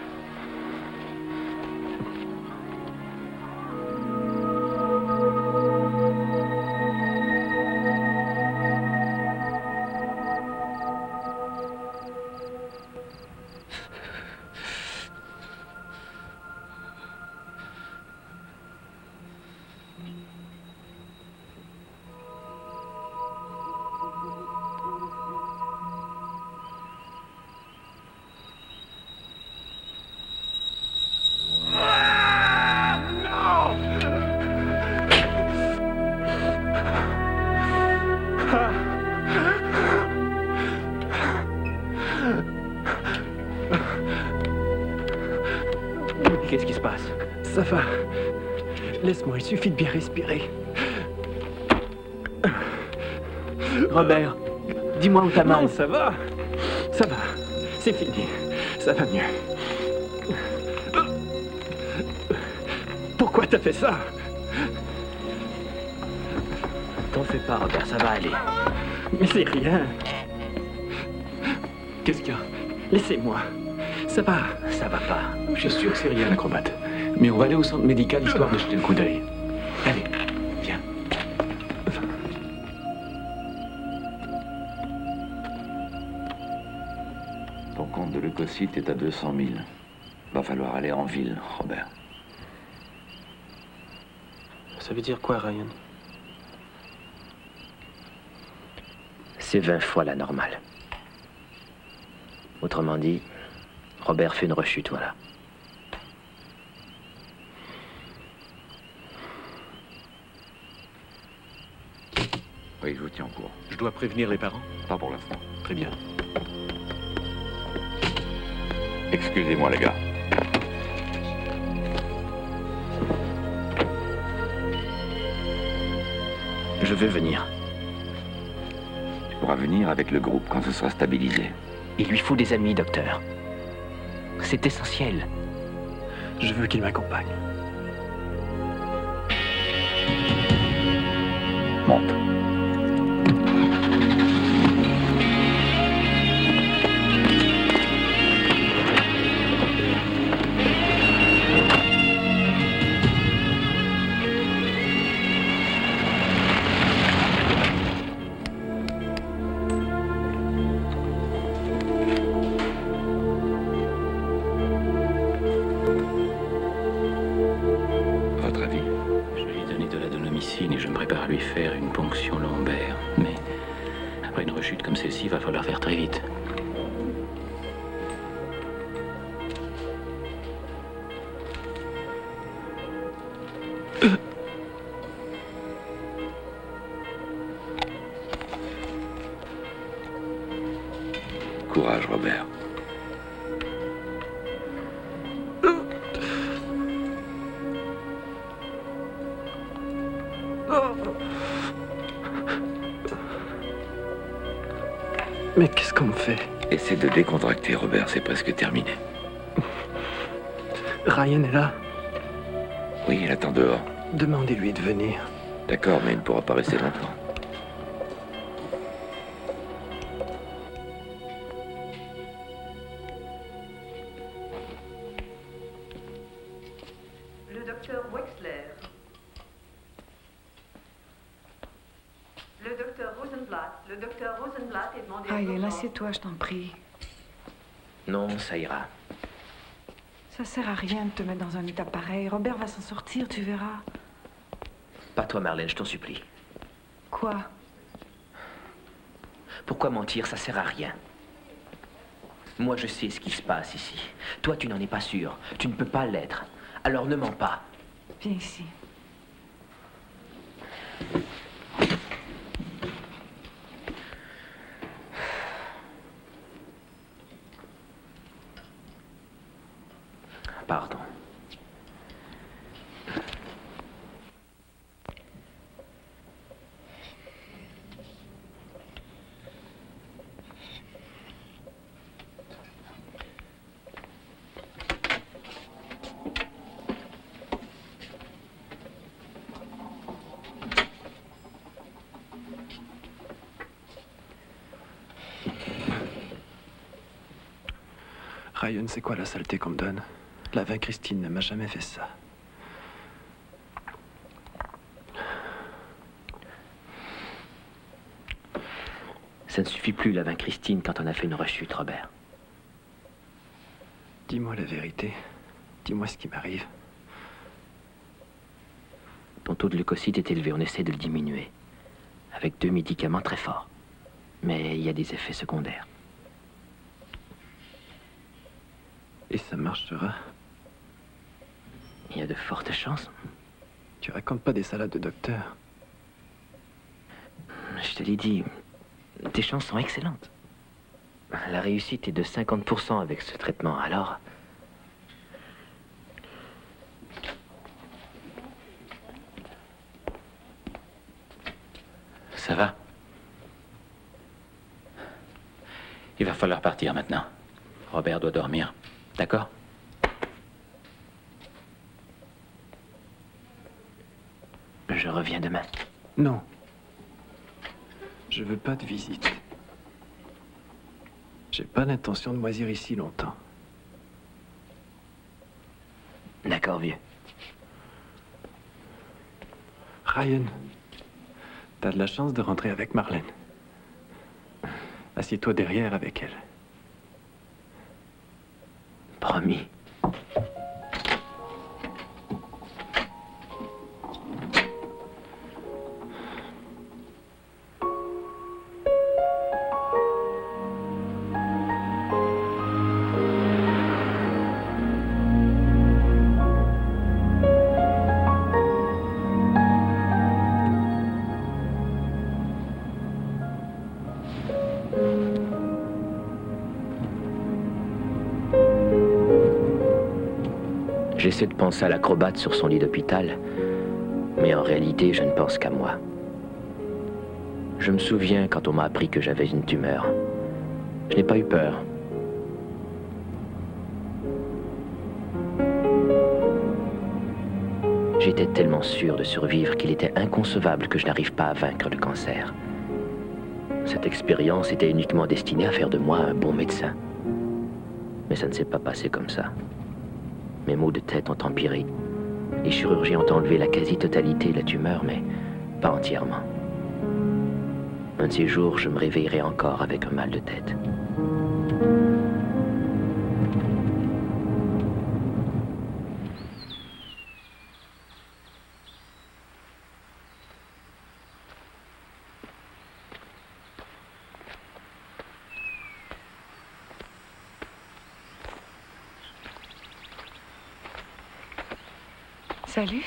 Ça va. Laisse-moi, il suffit de bien respirer. Robert, dis-moi où t'as mal. Non, ça va. Ça va. C'est fini. Ça va mieux. Pourquoi t'as fait ça? T'en fais pas, Robert, ça va aller. Mais c'est rien. Qu'est-ce qu'il y a? Laissez-moi. Ça va. Ça va pas. Je suis sûr que c'est rien, l'acrobate. Mais on va aller au centre médical histoire de jeter le coup d'œil. Allez, viens. Ton compte de leucocyte est à 200 000. Va falloir aller en ville, Robert. Ça veut dire quoi, Ryan? C'est 20 fois la normale. Autrement dit, Robert fait une rechute, voilà. Oui, je vous tiens au courant. Je dois prévenir les parents? Pas pour l'instant. Très bien. Excusez-moi, les gars. Je veux venir. Tu pourras venir avec le groupe quand ce sera stabilisé. Il lui faut des amis, docteur. C'est essentiel. Je veux qu'il m'accompagne. Monte. Et je me prépare à lui faire une ponction lombaire. Mais après une rechute comme celle-ci, il va falloir faire très vite. Courage, Robert. Mais qu'est-ce qu'on me fait? Essaie de décontracter, Robert, c'est presque terminé. Ryan est là? Oui, il attend dehors. Demandez-lui de venir. D'accord, mais il ne pourra pas rester longtemps. Le docteur Wexler. Le docteur Rosenblatt. Le docteur Rosenblatt est demandé... Ryan, assieds-toi, je t'en prie. Non, ça ira. Ça sert à rien de te mettre dans un état pareil. Robert va s'en sortir, tu verras. Pas toi, Marlène, je t'en supplie. Quoi? Pourquoi mentir? Ça sert à rien. Moi, je sais ce qui se passe ici. Toi, tu n'en es pas sûr. Tu ne peux pas l'être. Alors ne mens pas. Viens ici. Pardon. Ryan, c'est quoi la saleté qu'on me donne? La vin Christine ne m'a jamais fait ça. Ça ne suffit plus, la vin Christine, quand on a fait une rechute, Robert. Dis-moi la vérité. Dis-moi ce qui m'arrive. Ton taux de leucocyte est élevé, on essaie de le diminuer. Avec 2 médicaments très forts. Mais il y a des effets secondaires. Et ça marchera? Il y a de fortes chances. Tu racontes pas des salades de docteur. Je te l'ai dit, tes chances sont excellentes. La réussite est de 50% avec ce traitement, alors... Il va falloir partir maintenant. Robert doit dormir. D'accord? Je reviens demain. Non. Je veux pas de visite. J'ai pas l'intention de moisir ici longtemps. D'accord, vieux. Ryan, t'as de la chance de rentrer avec Marlène. Assieds-toi derrière avec elle. Promis. J'essaie de penser à l'acrobate sur son lit d'hôpital, mais en réalité, je ne pense qu'à moi. Je me souviens quand on m'a appris que j'avais une tumeur. Je n'ai pas eu peur. J'étais tellement sûr de survivre qu'il était inconcevable que je n'arrive pas à vaincre le cancer. Cette expérience était uniquement destinée à faire de moi un bon médecin. Mais ça ne s'est pas passé comme ça. Mes maux de tête ont empiré. Les chirurgiens ont enlevé la quasi-totalité de la tumeur, mais pas entièrement. Un de ces jours, je me réveillerai encore avec un mal de tête. Salut.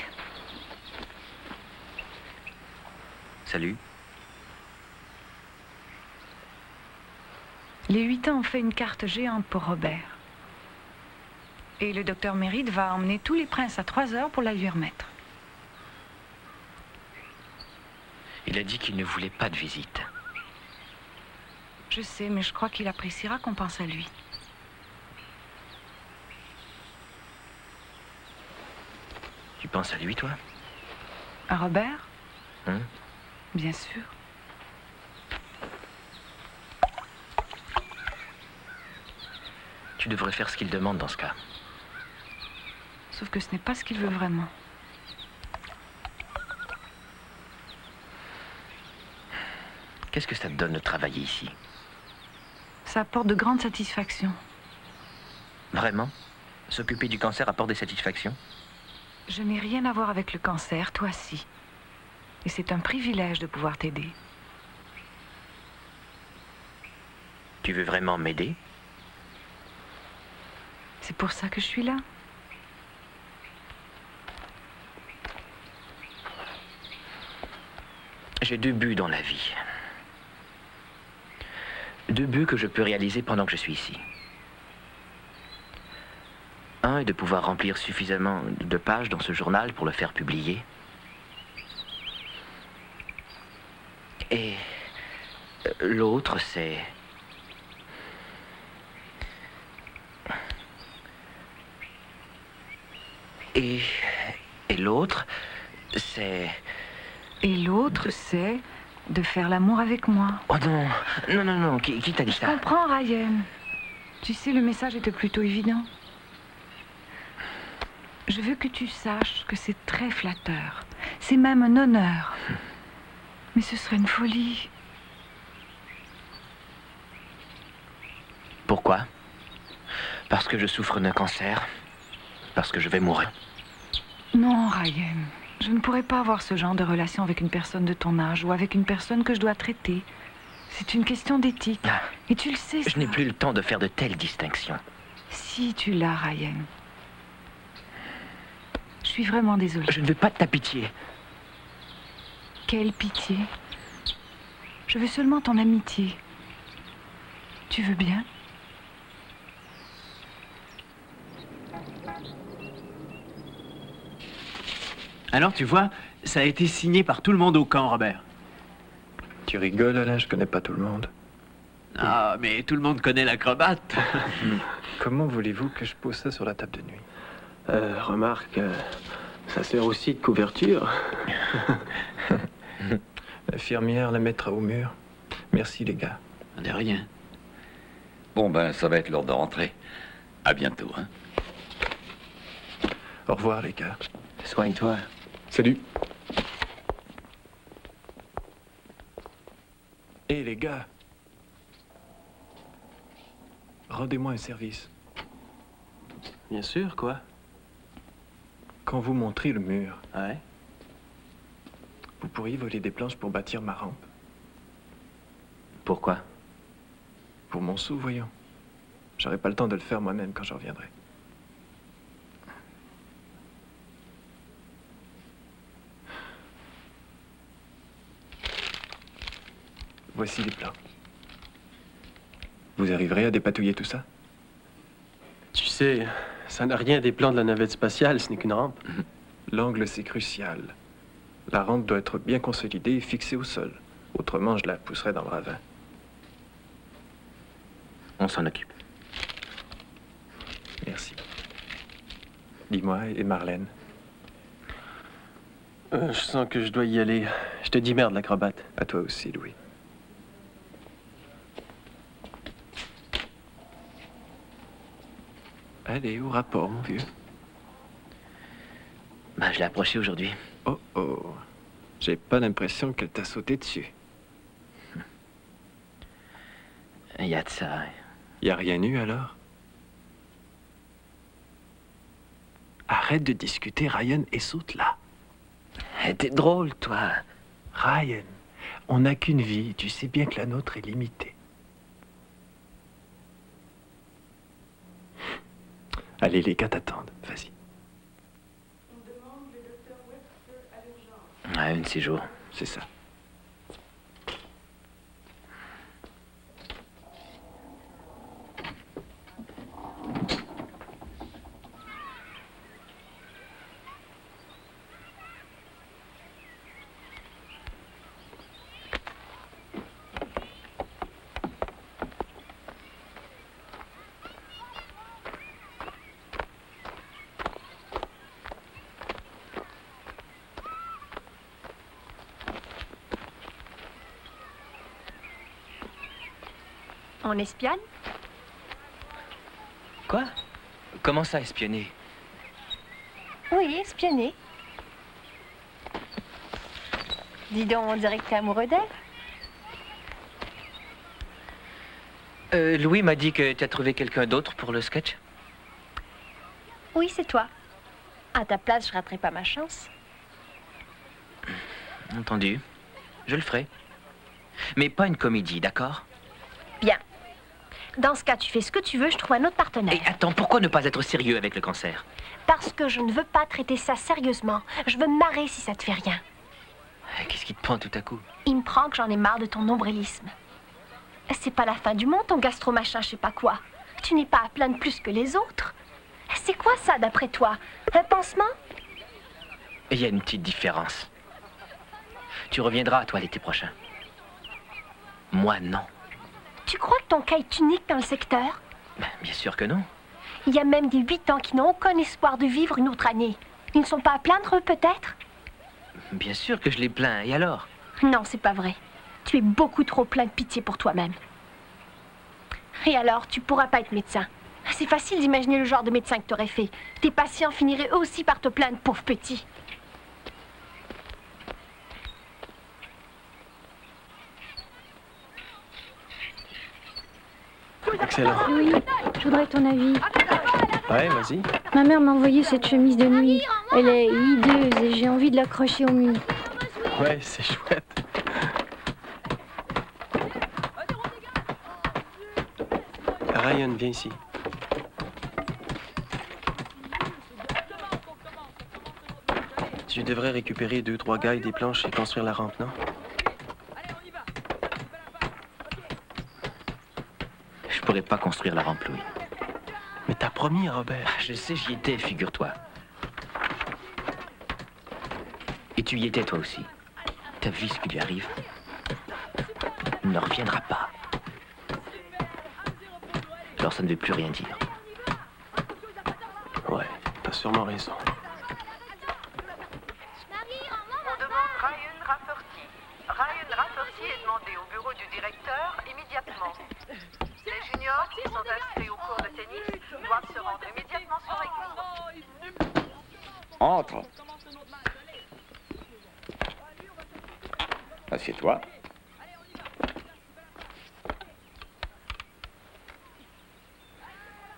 Salut. Les 8 ans ont fait une carte géante pour Robert. Et le docteur Mérite va emmener tous les princes à 3 heures pour la lui remettre. Il a dit qu'il ne voulait pas de visite. Je sais, mais je crois qu'il appréciera qu'on pense à lui. Tu penses à lui, toi? À Robert? Hein? Bien sûr. Tu devrais faire ce qu'il demande dans ce cas. Sauf que ce n'est pas ce qu'il veut vraiment. Qu'est-ce que ça te donne de travailler ici? Ça apporte de grandes satisfactions. Vraiment? S'occuper du cancer apporte des satisfactions? Je n'ai rien à voir avec le cancer, toi si. Et c'est un privilège de pouvoir t'aider. Tu veux vraiment m'aider? C'est pour ça que je suis là. J'ai 2 buts dans la vie. 2 buts que je peux réaliser pendant que je suis ici. Un est de pouvoir remplir suffisamment de pages dans ce journal pour le faire publier. Et l'autre, c'est... Et l'autre, c'est... Et l'autre, c'est de faire l'amour avec moi. Oh non, non, non, non, qui t'a dit ça? Je comprends, Ryan. Tu sais, le message était plutôt évident. Je veux que tu saches que c'est très flatteur. C'est même un honneur. Mais ce serait une folie. Pourquoi? Parce que je souffre d'un cancer? Parce que je vais mourir? Non, Ryan. Je ne pourrais pas avoir ce genre de relation avec une personne de ton âge ou avec une personne que je dois traiter. C'est une question d'éthique. Ah, et tu le sais, ça. Je n'ai plus le temps de faire de telles distinctions. Si tu l'as, Ryan. Je suis vraiment désolée. Je ne veux pas de ta pitié. Quelle pitié. Je veux seulement ton amitié. Tu veux bien? Alors, tu vois, ça a été signé par tout le monde au camp, Robert. Tu rigoles, Alain, je connais pas tout le monde. Ah, mais tout le monde connaît l'acrobate. Comment voulez-vous que je pose ça sur la table de nuit? Remarque, ça sert aussi de couverture. L'infirmière la mettra au mur. Merci, les gars. De rien. Bon, ben, ça va être l'heure de rentrer. À bientôt, hein. Au revoir, les gars. Soigne-toi. Salut. Hé, les gars. Rendez-moi un service. Bien sûr, quoi? Quand vous montrez le mur, Ouais. vous pourriez voler des planches pour bâtir ma rampe. Pourquoi? Pour mon sou, voyons. J'aurai pas le temps de le faire moi-même quand je reviendrai. Voici les plans. Vous arriverez à dépatouiller tout ça? Tu sais, ça n'a rien des plans de la navette spatiale, ce n'est qu'une rampe. L'angle, c'est crucial. La rampe doit être bien consolidée et fixée au sol. Autrement, je la pousserai dans le ravin. On s'en occupe. Merci. Dis-moi, et Marlène? Je sens que je dois y aller. Je te dis merde, l'acrobate. À toi aussi, Louis. Allez, au rapport, mon vieux. Bah, je l'ai approché aujourd'hui. Oh, oh. J'ai pas l'impression qu'elle t'a sauté dessus. Il y a de ça. Y a rien eu, alors? Arrête de discuter, Ryan, et saute là. T'es drôle, toi. Ryan, on n'a qu'une vie. Tu sais bien que la nôtre est limitée. Allez, les gars t'attendent. Vas-y. Ouais, une de ces jours. C'est ça. On espionne? Quoi? Comment ça, espionner? Oui, espionner. Dis donc, on dirait que t'es amoureux d'elle. Louis m'a dit que tu as trouvé quelqu'un d'autre pour le sketch. Oui, c'est toi. À ta place, je raterai pas ma chance. Entendu. Je le ferai. Mais pas une comédie, d'accord? Bien. Dans ce cas, tu fais ce que tu veux, je trouve un autre partenaire. Et attends, pourquoi ne pas être sérieux avec le cancer? Parce que je ne veux pas traiter ça sérieusement. Je veux me marrer si ça te fait rien. Qu'est-ce qui te prend tout à coup? Il me prend que j'en ai marre de ton nombrilisme. C'est pas la fin du monde, ton gastro-machin, je sais pas quoi. Tu n'es pas à plaindre plus que les autres. C'est quoi ça, d'après toi? Un pansement? Il y a une petite différence. Tu reviendras à toi l'été prochain. Moi, non. Tu crois que ton cas est unique dans le secteur? Ben, bien sûr que non. Il y a même des 8 ans qui n'ont aucun espoir de vivre une autre année. Ils ne sont pas à plaindre, eux, peut-être? Bien sûr que je les plains. Et alors? Non, c'est pas vrai. Tu es beaucoup trop plein de pitié pour toi-même. Et alors, tu pourras pas être médecin. C'est facile d'imaginer le genre de médecin que t'aurais fait. Tes patients finiraient eux aussi par te plaindre, pauvre petit. Excellent. Louis, je voudrais ton avis. Ouais, vas-y. Ma mère m'a envoyé cette chemise de nuit. Elle est hideuse et j'ai envie de l'accrocher au mur. Ouais, c'est chouette. Ryan, viens ici. Tu devrais récupérer 2-3 gailles des planches et construire la rampe, non? Je pourrais pas construire la rampe, Louis. Mais t'as promis, Robert. Je sais, j'y étais, figure-toi. Et tu y étais, toi aussi. T'as vu ce qui lui arrive? Il ne reviendra pas. Alors ça ne veut plus rien dire. Ouais, t'as sûrement raison. On demande Ryan Rafferty. Ryan Rafferty est demandé au bureau du directeur immédiatement. Les juniors qui sont inscrits au cours de tennis doivent se rendre immédiatement sur les cours. Entre. Assieds-toi.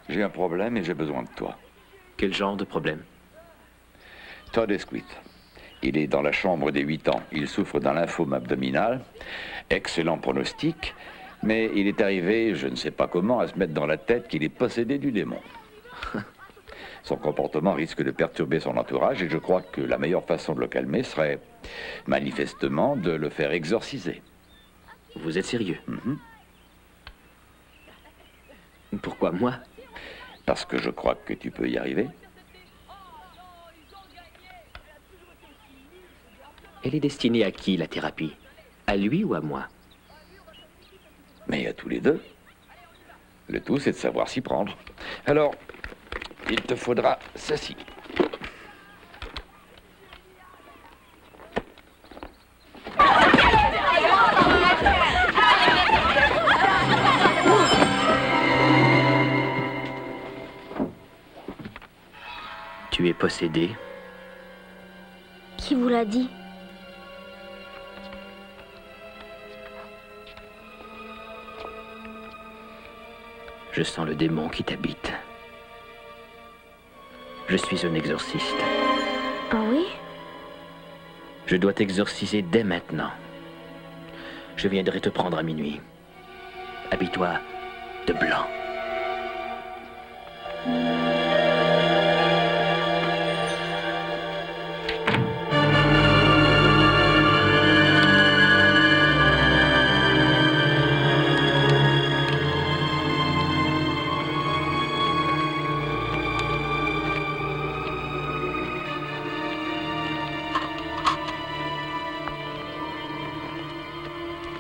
J'ai un problème et j'ai besoin de toi. Quel genre de problème? Todd Esquith. Il est dans la chambre des 8 ans. Il souffre d'un lymphome abdominal. Excellent pronostic. Mais il est arrivé, je ne sais pas comment, à se mettre dans la tête qu'il est possédé du démon. Son comportement risque de perturber son entourage et je crois que la meilleure façon de le calmer serait manifestement de le faire exorciser. Vous êtes sérieux? Pourquoi moi? Parce que je crois que tu peux y arriver. Elle est destinée à qui, la thérapie? À lui ou à moi? Mais à tous les deux. Le tout, c'est de savoir s'y prendre. Alors, il te faudra ceci. Tu es possédé? Qui vous l'a dit? Je sens le démon qui t'habite. Je suis un exorciste. Ah oui? Je dois t'exorciser dès maintenant. Je viendrai te prendre à minuit. Habille-toi de blanc.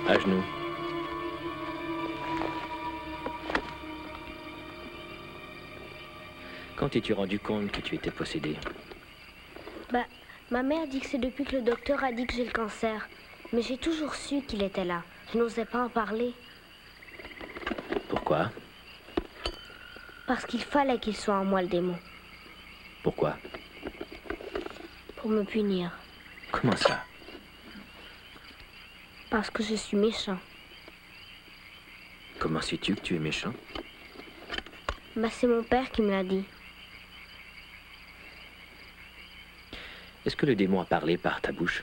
À genoux. Quand t'es-tu rendu compte que tu étais possédé? Bah, ma mère dit que c'est depuis que le docteur a dit que j'ai le cancer. Mais j'ai toujours su qu'il était là. Je n'osais pas en parler. Pourquoi? Parce qu'il fallait qu'il soit en moi, le démon. Pourquoi? Pour me punir. Comment ça? Parce que je suis méchant. Comment sais-tu que tu es méchant? Bah, c'est mon père qui me l'a dit. Est-ce que le démon a parlé par ta bouche?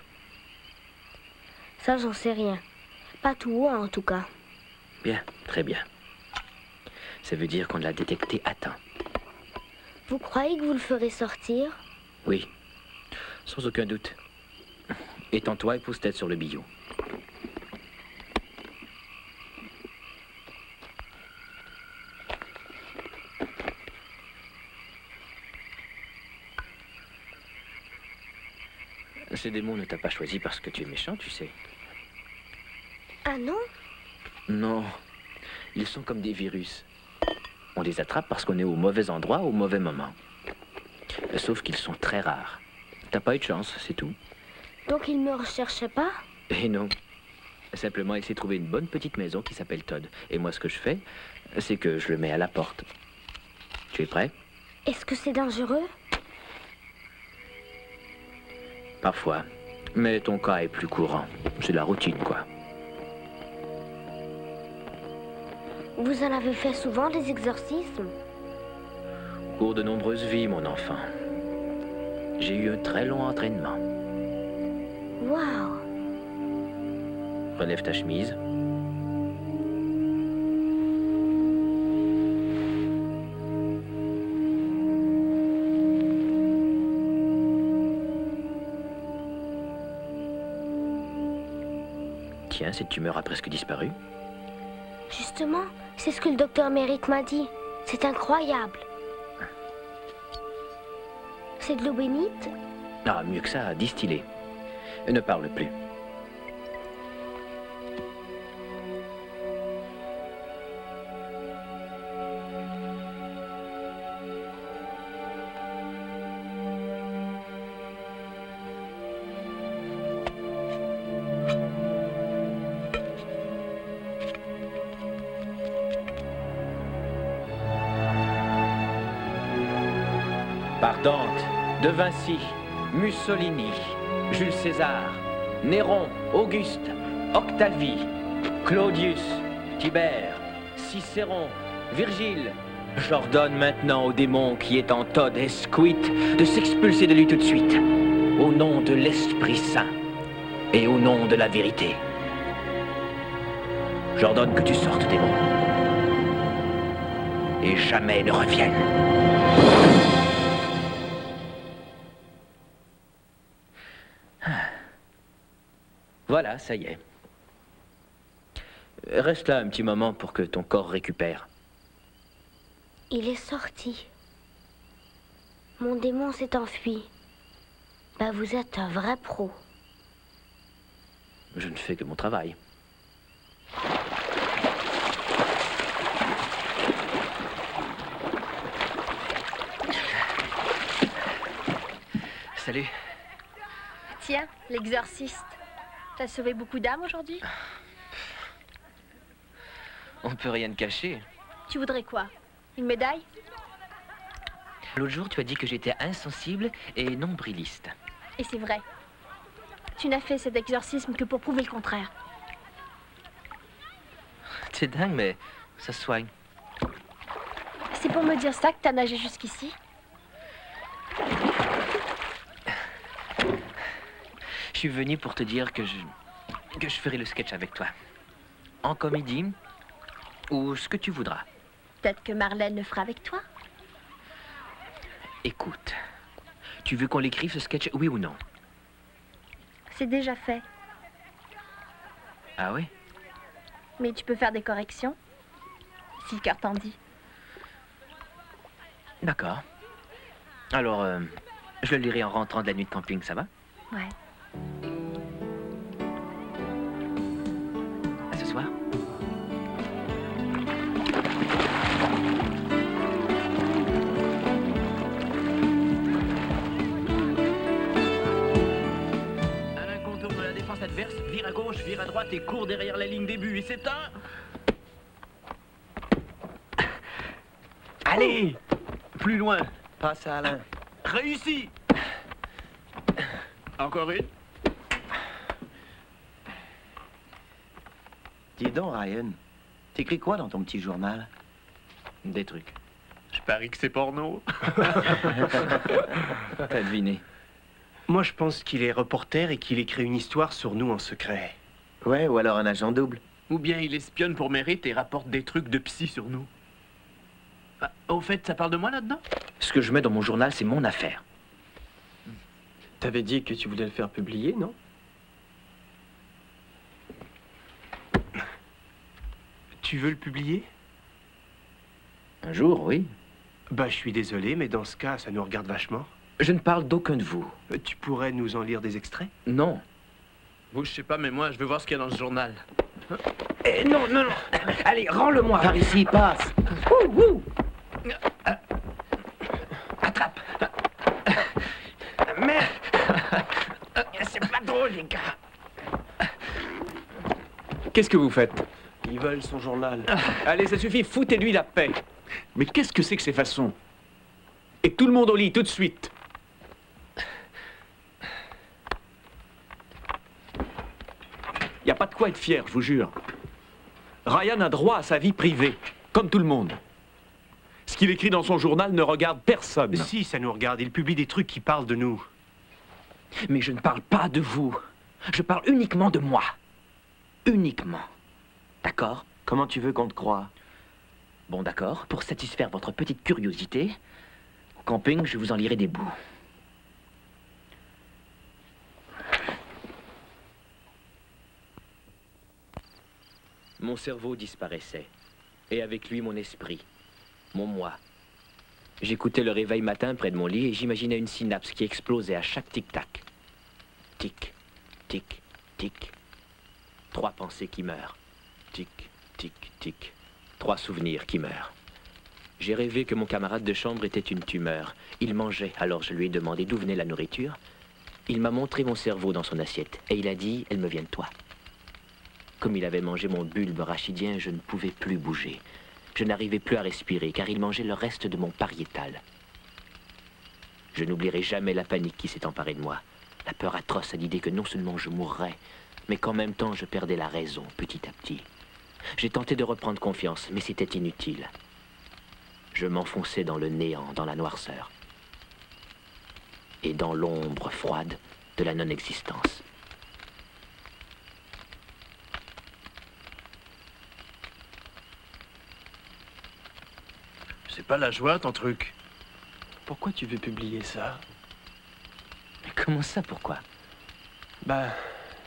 Ça, j'en sais rien. Pas tout haut, en tout cas. Bien, très bien. Ça veut dire qu'on l'a détecté à temps. Vous croyez que vous le ferez sortir? Oui, sans aucun doute. Étends-toi et pousse tête sur le billot. Ce démon ne t'a pas choisi parce que tu es méchant, tu sais. Ah non? Non, ils sont comme des virus. On les attrape parce qu'on est au mauvais endroit, au mauvais moment. Sauf qu'ils sont très rares. T'as pas eu de chance, c'est tout. Donc il me recherchait pas? Eh non. Simplement, il s'est trouvé une bonne petite maison qui s'appelle Todd. Et moi, ce que je fais, c'est que je le mets à la porte. Tu es prêt? Est-ce que c'est dangereux? Parfois. Mais ton cas est plus courant. C'est la routine, quoi. Vous en avez fait souvent des exorcismes? Au cours de nombreuses vies, mon enfant. J'ai eu un très long entraînement. Waouh! Relève ta chemise. Tiens, cette tumeur a presque disparu. Justement, c'est ce que le docteur Merritt m'a dit. C'est incroyable. C'est de l'eau bénite? Ah, mieux que ça, distillé. Ne parle plus. Dante, De Vinci, Mussolini, Jules César, Néron, Auguste, Octavie, Claudius, Tibère, Cicéron, Virgile. J'ordonne maintenant au démon qui est en Todd Esquit de s'expulser de lui tout de suite, au nom de l'Esprit Saint et au nom de la vérité. J'ordonne que tu sortes, démon, et jamais ne revienne. Voilà, ça y est. Reste là un petit moment pour que ton corps récupère. Il est sorti. Mon démon s'est enfui. Bah, vous êtes un vrai pro. Je ne fais que mon travail. Salut. Tiens, l'exorciste. T'as sauvé beaucoup d'âmes aujourd'hui? On peut rien te cacher. Tu voudrais quoi? Une médaille? L'autre jour, tu as dit que j'étais insensible et nombriliste. Et c'est vrai. Tu n'as fait cet exorcisme que pour prouver le contraire. C'est dingue, mais ça se soigne. C'est pour me dire ça que t'as nagé jusqu'ici? Je suis venu pour te dire que je ferai le sketch avec toi. En comédie, ou ce que tu voudras. Peut-être que Marlène le fera avec toi? Écoute, tu veux qu'on l'écrive ce sketch, oui ou non? C'est déjà fait. Ah oui? Mais tu peux faire des corrections, si le cœur t'en dit. D'accord. Alors, je le lirai en rentrant de la nuit de camping, ça va? Ouais. À ce soir. Alain contourne la défense adverse, vire à gauche, vire à droite et court derrière la ligne des buts. Et c'est un... Allez! Plus loin. Passe à Alain. Réussi! Encore une. Dis donc, Ryan, t'écris quoi dans ton petit journal? Des trucs. Je parie que c'est porno. T'as deviné. Moi, je pense qu'il est reporter et qu'il écrit une histoire sur nous en secret. Ouais, ou alors un agent double. Ou bien il espionne pour mérite et rapporte des trucs de psy sur nous. Ah, au fait, ça parle de moi là-dedans? Ce que je mets dans mon journal, c'est mon affaire. T'avais dit que tu voulais le faire publier, non? Tu veux le publier? Un jour, oui. Bah, je suis désolé, mais dans ce cas, ça nous regarde vachement. Je ne parle d'aucun de vous. Tu pourrais nous en lire des extraits? Non. Vous, je sais pas, mais moi, je veux voir ce qu'il y a dans ce journal. Non, non, non. Allez, rends-le-moi. Par ici, passe. Attrape. Merde. C'est pas drôle, les gars. Qu'est-ce que vous faites? Ils veulent son journal. Allez, ça suffit, foutez-lui la paix. Mais qu'est-ce que c'est que ces façons? Et tout le monde au lit, tout de suite. Il n'y a pas de quoi être fier, je vous jure. Ryan a droit à sa vie privée, comme tout le monde. Ce qu'il écrit dans son journal ne regarde personne. Si, ça nous regarde. Il publie des trucs qui parlent de nous. Mais je ne parle pas de vous. Je parle uniquement de moi. Uniquement. D'accord? Comment tu veux qu'on te croie? Bon, d'accord. Pour satisfaire votre petite curiosité, au camping, je vous en lirai des bouts. Mon cerveau disparaissait. Et avec lui, mon esprit. Mon moi. J'écoutais le réveil matin près de mon lit et j'imaginais une synapse qui explosait à chaque tic-tac. Tic, tic, tic. 3 pensées qui meurent. Tic, tic, tic. 3 souvenirs qui meurent. J'ai rêvé que mon camarade de chambre était une tumeur. Il mangeait, alors je lui ai demandé d'où venait la nourriture. Il m'a montré mon cerveau dans son assiette et il a dit « Elle me vient de toi ». Comme il avait mangé mon bulbe rachidien, je ne pouvais plus bouger. Je n'arrivais plus à respirer, car il mangeait le reste de mon pariétal. Je n'oublierai jamais la panique qui s'est emparée de moi. La peur atroce à l'idée que non seulement je mourrais, mais qu'en même temps je perdais la raison petit à petit. J'ai tenté de reprendre confiance, mais c'était inutile. Je m'enfonçais dans le néant, dans la noirceur. Et dans l'ombre froide de la non-existence. C'est pas la joie, ton truc. Pourquoi tu veux publier ça? Mais comment ça, pourquoi? Bah,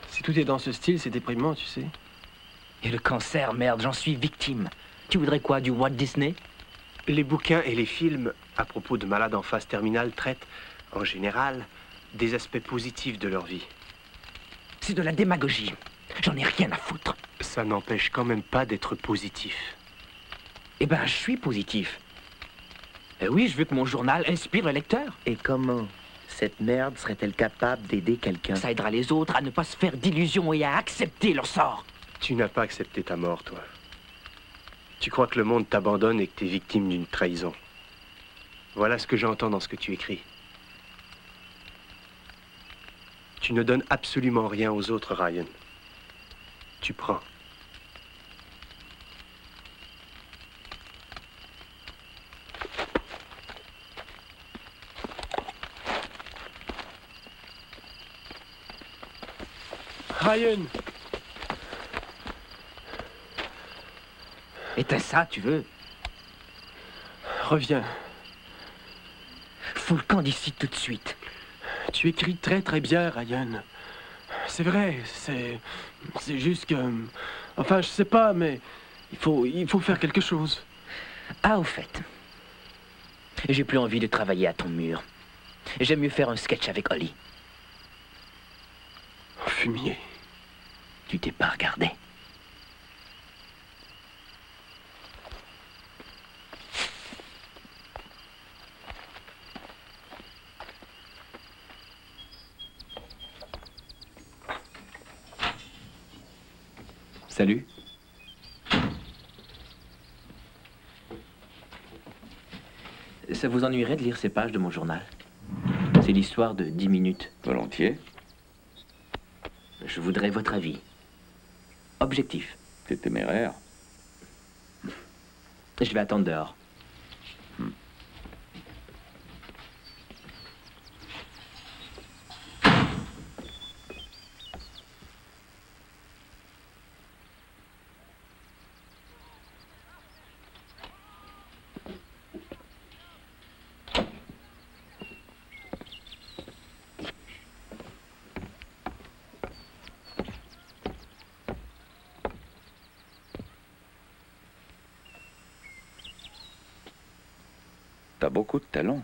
si tout est dans ce style, c'est déprimant, tu sais. Et le cancer, merde, j'en suis victime. Tu voudrais quoi, du Walt Disney? Les bouquins et les films à propos de malades en phase terminale traitent, en général, des aspects positifs de leur vie. C'est de la démagogie. J'en ai rien à foutre. Ça n'empêche quand même pas d'être positif. Eh ben, je suis positif. Oui, je veux que mon journal inspire le lecteur. Et comment cette merde serait-elle capable d'aider quelqu'un? Ça aidera les autres à ne pas se faire d'illusions et à accepter leur sort. Tu n'as pas accepté ta mort, toi. Tu crois que le monde t'abandonne et que tu es victime d'une trahison. Voilà ce que j'entends dans ce que tu écris. Tu ne donnes absolument rien aux autres, Ryan. Tu prends. Ryan! Éteins ça, tu veux? Reviens. Fous le camp d'ici tout de suite. Tu écris très très bien, Ryan. C'est vrai, c'est juste que... Enfin, je sais pas, mais il faut faire quelque chose. Ah, au fait. J'ai plus envie de travailler à ton mur. J'aime mieux faire un sketch avec Holly. Fumier. Tu t'es pas regardé. Salut. Ça vous ennuierait de lire ces pages de mon journal? C'est l'histoire de 10 minutes. Volontiers. Je voudrais votre avis. Objectif. C'est téméraire. Je vais attendre dehors. T'as beaucoup de talent.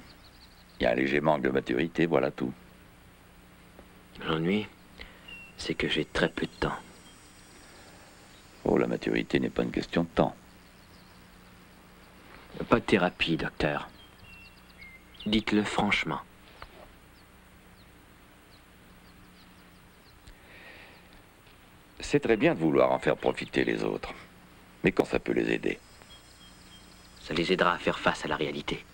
Il y a un léger manque de maturité, voilà tout. L'ennui, c'est que j'ai très peu de temps. Oh, la maturité n'est pas une question de temps. Pas de thérapie, docteur. Dites-le franchement. C'est très bien de vouloir en faire profiter les autres. Mais quand ça peut les aider? Ça les aidera à faire face à la réalité.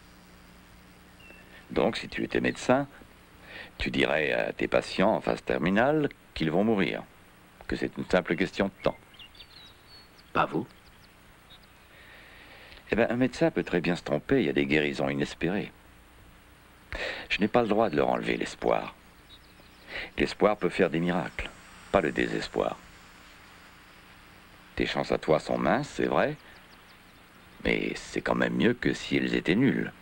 Donc, si tu étais médecin, tu dirais à tes patients en phase terminale qu'ils vont mourir. Que c'est une simple question de temps. Pas vous? Eh bien, un médecin peut très bien se tromper. Il y a des guérisons inespérées. Je n'ai pas le droit de leur enlever l'espoir. L'espoir peut faire des miracles, pas le désespoir. Tes chances à toi sont minces, c'est vrai, mais c'est quand même mieux que si elles étaient nulles.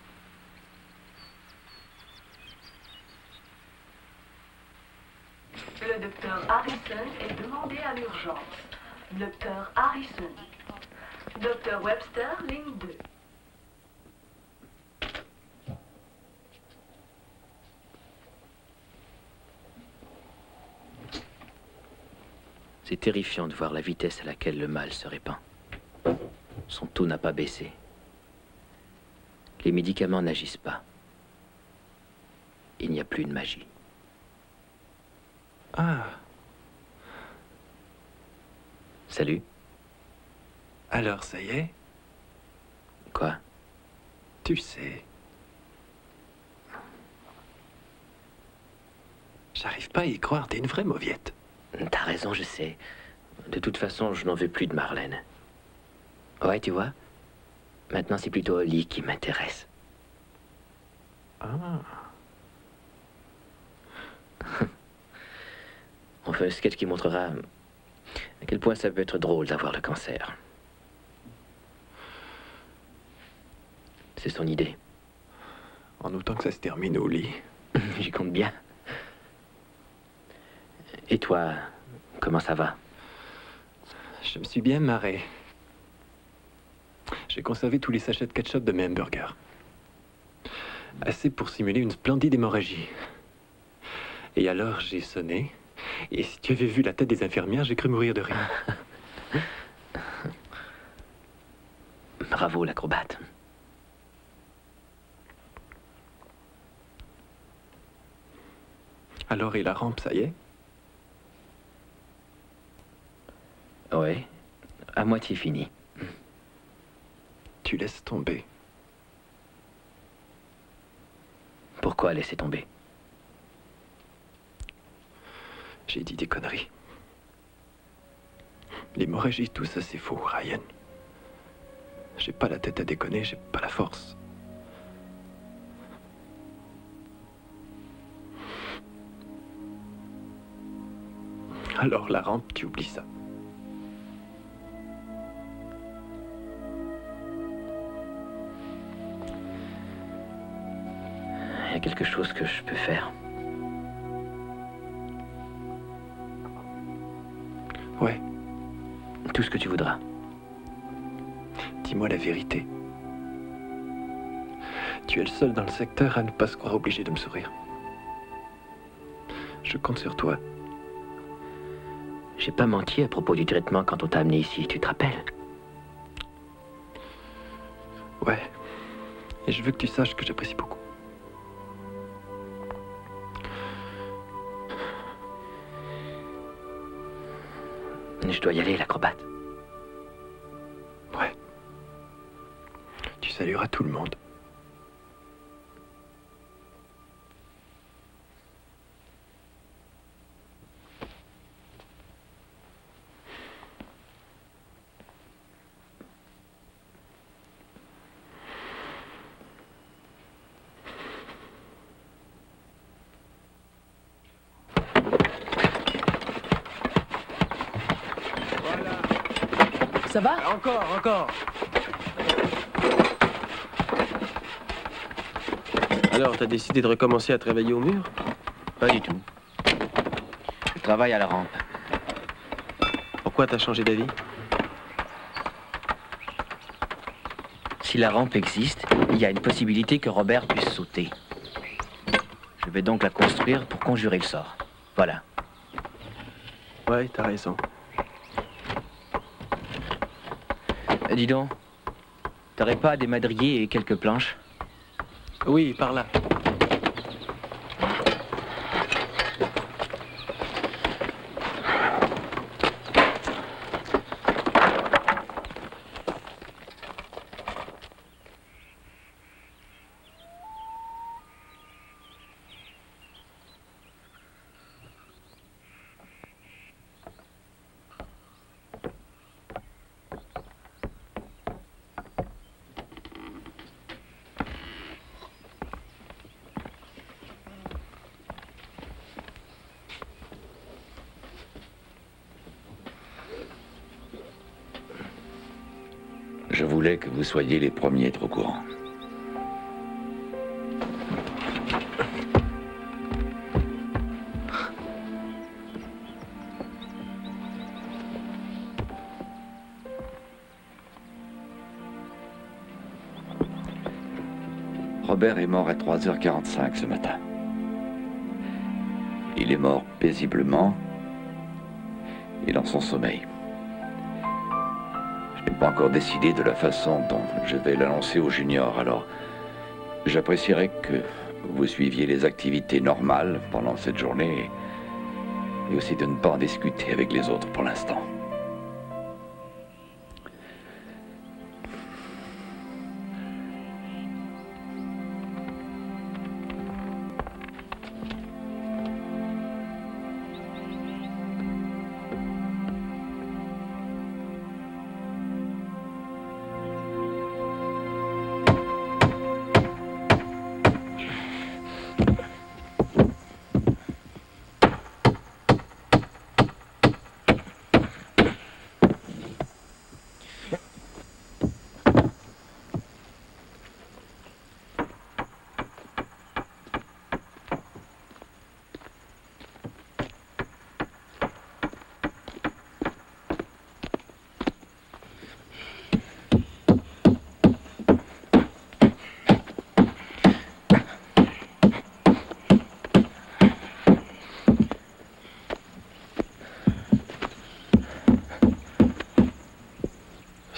Le docteur Harrison est demandé à l'urgence. Docteur Harrison. Docteur Webster, ligne 2. C'est terrifiant de voir la vitesse à laquelle le mal se répand. Son taux n'a pas baissé. Les médicaments n'agissent pas. Il n'y a plus de magie. Ah. Salut. Alors, ça y est? Quoi? Tu sais. J'arrive pas à y croire, t'es une vraie mauviette. T'as raison, je sais. De toute façon, je n'en veux plus de Marlène. Ouais, tu vois, maintenant c'est plutôt Holly qui m'intéresse. Ah. On fait un sketch qui montrera à quel point ça peut être drôle d'avoir le cancer. C'est son idée. En autant que ça se termine au lit. J'y compte bien. Et toi, comment ça va? Je me suis bien marré. J'ai conservé tous les sachets de ketchup de mes hamburgers. Assez pour simuler une splendide hémorragie. Et alors, j'ai sonné. Et si tu avais vu la tête des infirmières, j'ai cru mourir de rire. Bravo, l'acrobate. Alors, et la rampe, ça y est? Ouais, à moitié fini. Tu laisses tomber. Pourquoi laisser tomber? J'ai dit des conneries. L'hémorragie, tout ça, c'est faux, Ryan. J'ai pas la tête à déconner, j'ai pas la force. Alors, la rampe, tu oublies ça. Il y a quelque chose que je peux faire. Ouais. Tout ce que tu voudras. Dis-moi la vérité. Tu es le seul dans le secteur à ne pas se croire obligé de me sourire. Je compte sur toi. J'ai pas menti à propos du traitement quand on t'a amené ici, tu te rappelles? Ouais. Et je veux que tu saches que j'apprécie beaucoup. Je dois y aller, l'acrobate. Ouais. Tu salueras tout le monde. Ça va? Encore. Alors, t'as décidé de recommencer à travailler au mur? Pas du tout. Je travaille à la rampe. Pourquoi t'as changé d'avis? Si la rampe existe, il y a une possibilité que Robert puisse sauter. Je vais donc la construire pour conjurer le sort. Voilà. Ouais, t'as raison. Dis donc, t'aurais pas des madriers et quelques planches? Oui, par là. Je voulais que vous soyez les premiers à être au courant. Robert est mort à 3h45 ce matin. Il est mort paisiblement et dans son sommeil. Je n'ai pas encore décidé de la façon dont je vais l'annoncer aux juniors, alors j'apprécierais que vous suiviez les activités normales pendant cette journée et aussi de ne pas en discuter avec les autres pour l'instant.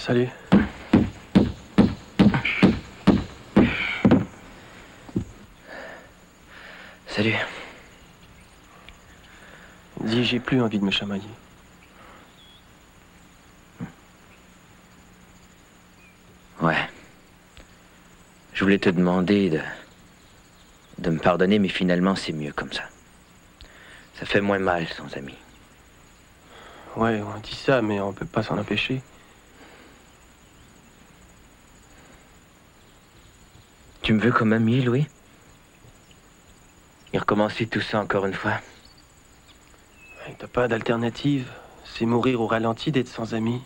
Salut. Salut. Dis, j'ai plus envie de me chamailler. Ouais. Je voulais te demander de me pardonner, mais finalement, c'est mieux comme ça. Ça fait moins mal sans amis. Ouais, on dit ça, mais on peut pas s'en empêcher. Tu me veux comme ami, Louis? Et recommencer tout ça encore une fois? T'as pas d'alternative. C'est mourir au ralenti d'être sans amis.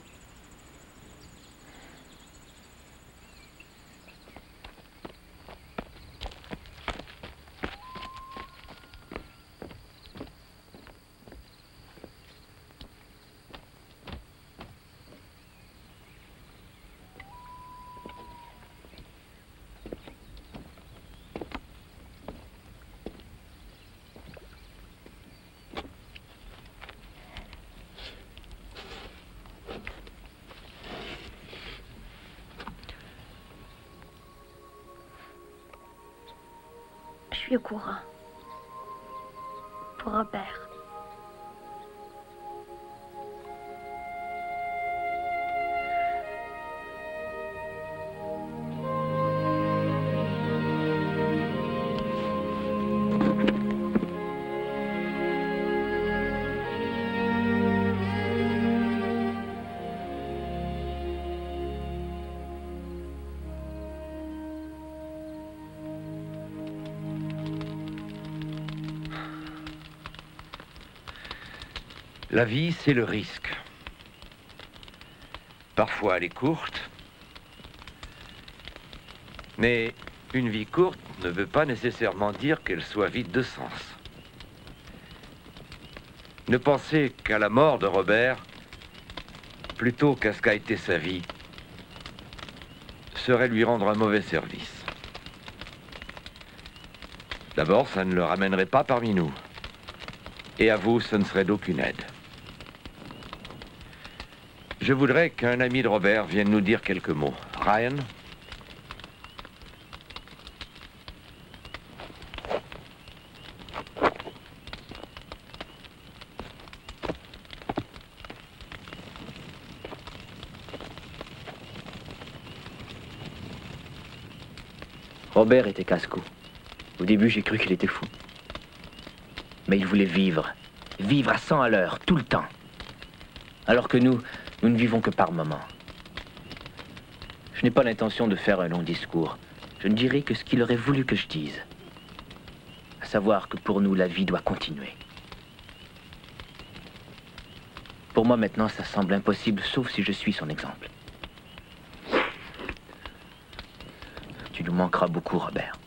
Je suis au courant. Pour Robert. La vie, c'est le risque. Parfois, elle est courte. Mais une vie courte ne veut pas nécessairement dire qu'elle soit vide de sens. Ne penser qu'à la mort de Robert, plutôt qu'à ce qu'a été sa vie, serait lui rendre un mauvais service. D'abord, ça ne le ramènerait pas parmi nous. Et à vous, ce ne serait d'aucune aide. Je voudrais qu'un ami de Robert vienne nous dire quelques mots. Ryan? Robert était casse-cou. Au début, j'ai cru qu'il était fou. Mais il voulait vivre. Vivre à 100 à l'heure, tout le temps. Alors que nous ne vivons que par moments. Je n'ai pas l'intention de faire un long discours. Je ne dirai que ce qu'il aurait voulu que je dise. À savoir que pour nous, la vie doit continuer. Pour moi, maintenant, ça semble impossible, sauf si je suis son exemple. Tu nous manqueras beaucoup, Robert.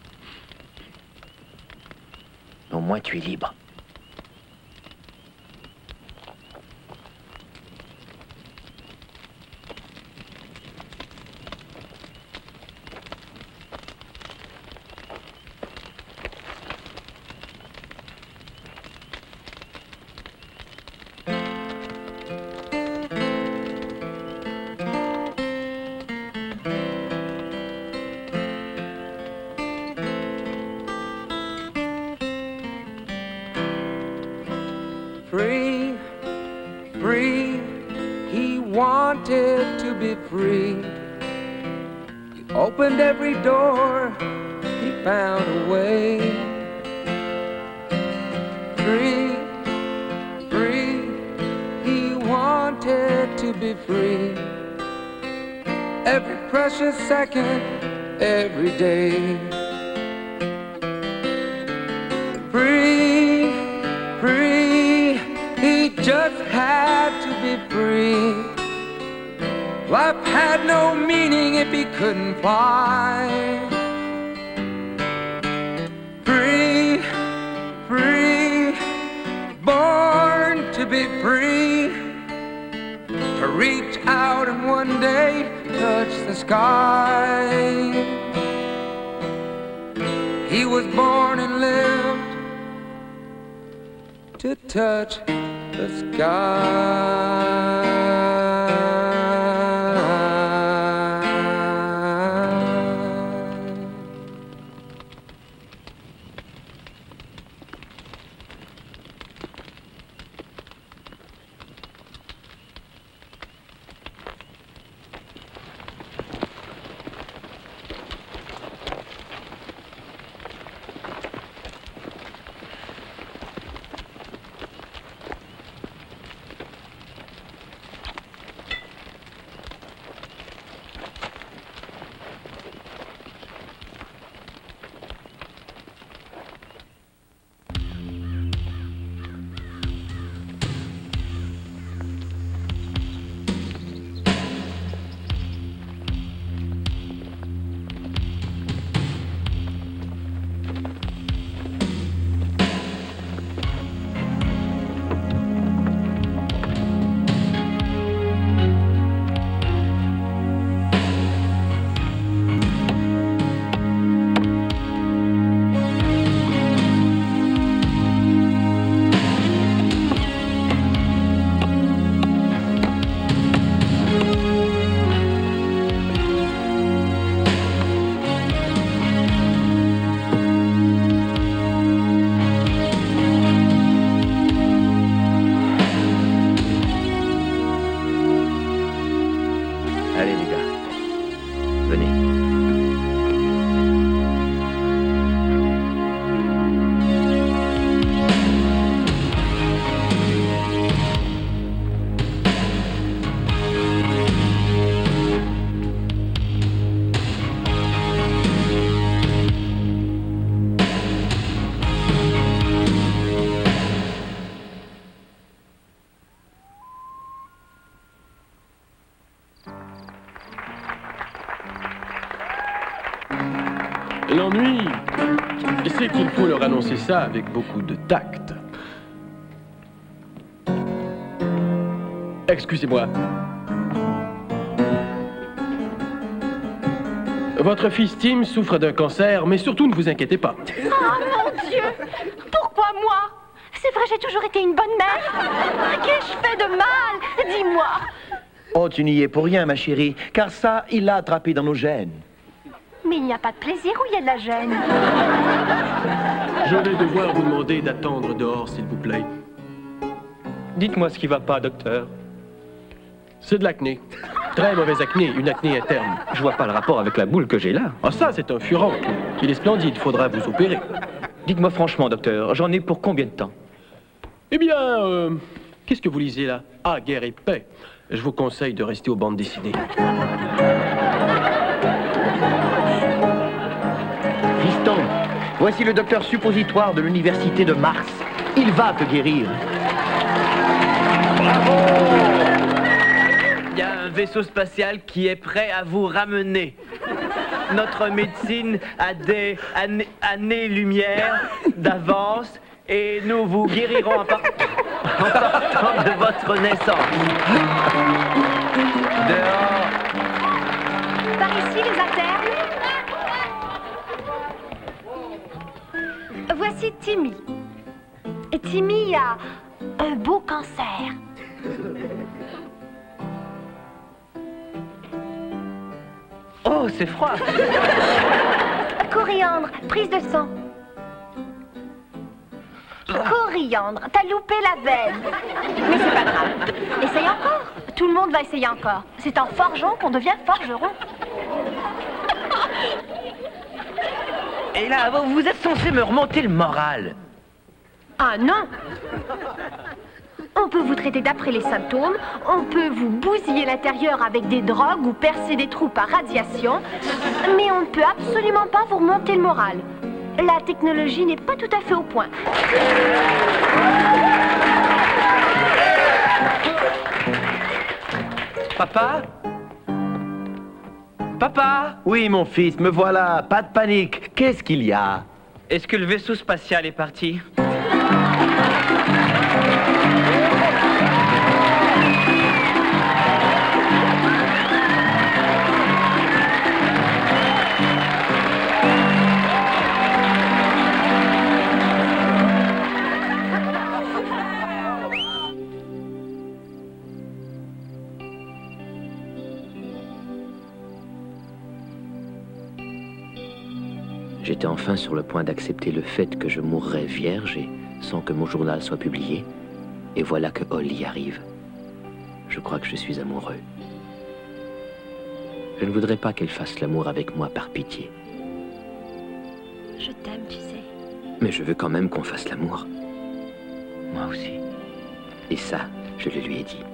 Au moins, tu es libre. Free, free, he wanted to be free. He opened every door, he found a way. Free, free, he wanted to be free. Every precious second, every day. Free, free, he just had to be free. Life had no meaning if he couldn't fly. Free, free, born to be free. To reach out and one day touch the sky. He was born and lived to touch the sky. Allez, les gars. Venez. L'ennui, c'est qu'il faut leur annoncer ça avec beaucoup de tact. Excusez-moi. Votre fils Tim souffre d'un cancer, mais surtout ne vous inquiétez pas. Oh mon Dieu! Pourquoi moi? C'est vrai, j'ai toujours été une bonne mère. Qu'ai-je fait de mal? Dis-moi. Oh, tu n'y es pour rien, ma chérie, car ça, il l'a attrapé dans nos gènes. Mais il n'y a pas de plaisir où il y a de la gêne. Je vais devoir vous demander d'attendre dehors, s'il vous plaît. Dites-moi ce qui va pas, docteur. C'est de l'acné. Très mauvaise acné, une acné interne. Je vois pas le rapport avec la boule que j'ai là. Ah ça, c'est un furoncle. Il est splendide, faudra vous opérer. Dites-moi franchement, docteur, j'en ai pour combien de temps? Eh bien, qu'est-ce que vous lisez là? Ah, Guerre et paix. Je vous conseille de rester aux bandes dessinées. Fiston, voici le docteur suppositoire de l'université de Mars. Il va te guérir. Bravo! Il y a un vaisseau spatial qui est prêt à vous ramener. Notre médecine a des années-lumière d'avance et nous vous guérirons en partant de votre naissance. Dehors. Par ici, les internes. Voici Timmy. Et Timmy a un beau cancer. Oh, c'est froid. Coriandre, prise de sang. Coriandre, t'as loupé la veine. Mais c'est pas grave. Essaye encore. Tout le monde va essayer encore. C'est en forgeant qu'on devient forgeron. Et là, vous êtes censé me remonter le moral. Ah non! On peut vous traiter d'après les symptômes, on peut vous bousiller l'intérieur avec des drogues ou percer des trous par radiation, mais on ne peut absolument pas vous remonter le moral. La technologie n'est pas tout à fait au point. Papa? Papa? Oui, mon fils, me voilà. Pas de panique. Qu'est-ce qu'il y a? Est-ce que le vaisseau spatial est parti? J'étais enfin sur le point d'accepter le fait que je mourrais vierge et sans que mon journal soit publié. Et voilà que Holly arrive. Je crois que je suis amoureux. Je ne voudrais pas qu'elle fasse l'amour avec moi par pitié. Je t'aime, tu sais. Mais je veux quand même qu'on fasse l'amour. Moi aussi. Et ça, je le lui ai dit.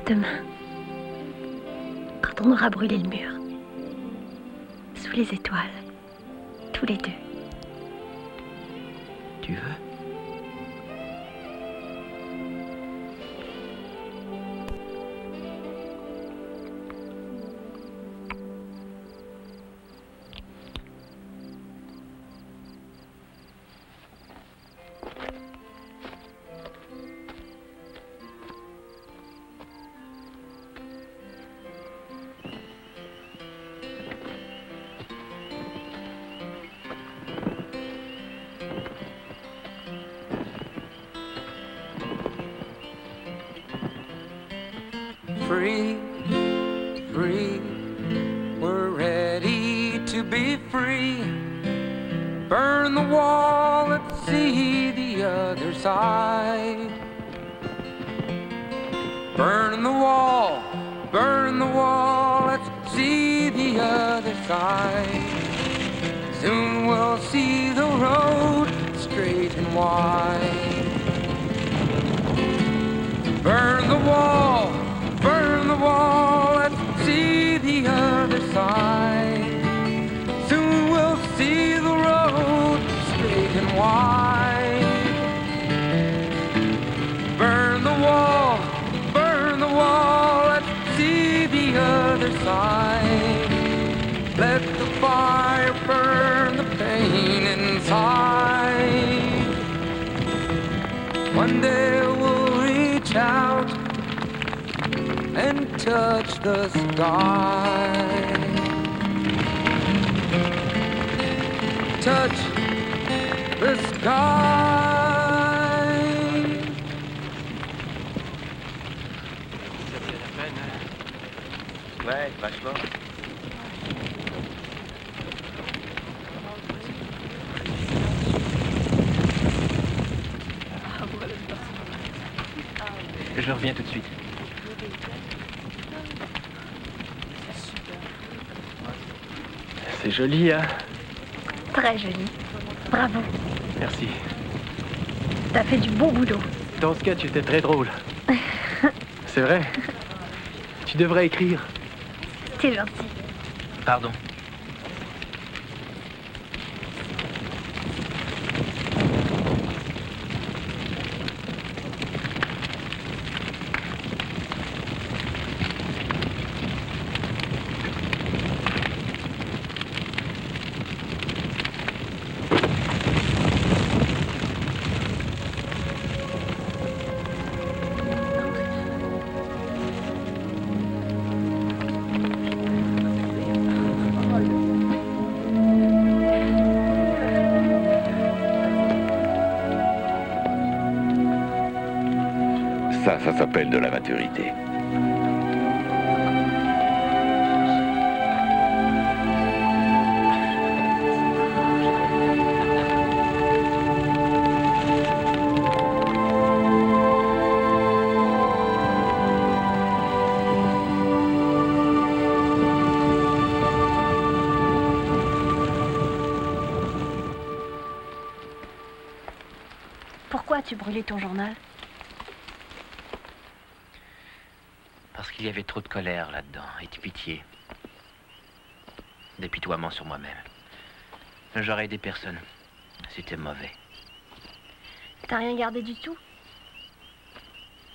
Demain, quand on aura brûlé le mur, sous les étoiles, tous les deux. Tu veux? Free, free, we're ready to be free. Burn the wall at sea, the other side. Burn the wall, let's see the other side. Soon we'll see the road straight and wide. Burn the wall, let's see the other side. Soon we'll see the road straight and wide. Burn the wall, let's see the other side. Let the fire burn the pain inside. One day we'll reach out and touch the sky. Touch the sky. Ouais, vachement. Je reviens tout de suite. C'est joli, hein? Très joli. Bravo. Merci. T'as fait du beau boulot. Dans ce cas, tu étais très drôle. C'est vrai. Tu devrais écrire. T'es gentil. Pardon. Ça s'appelle de la maturité. Pourquoi as-tu brûlé ton journal? Parce qu'il y avait trop de colère là-dedans et de pitié. D'apitoiement sur moi-même. J'aurais aidé personne. C'était mauvais. T'as rien gardé du tout?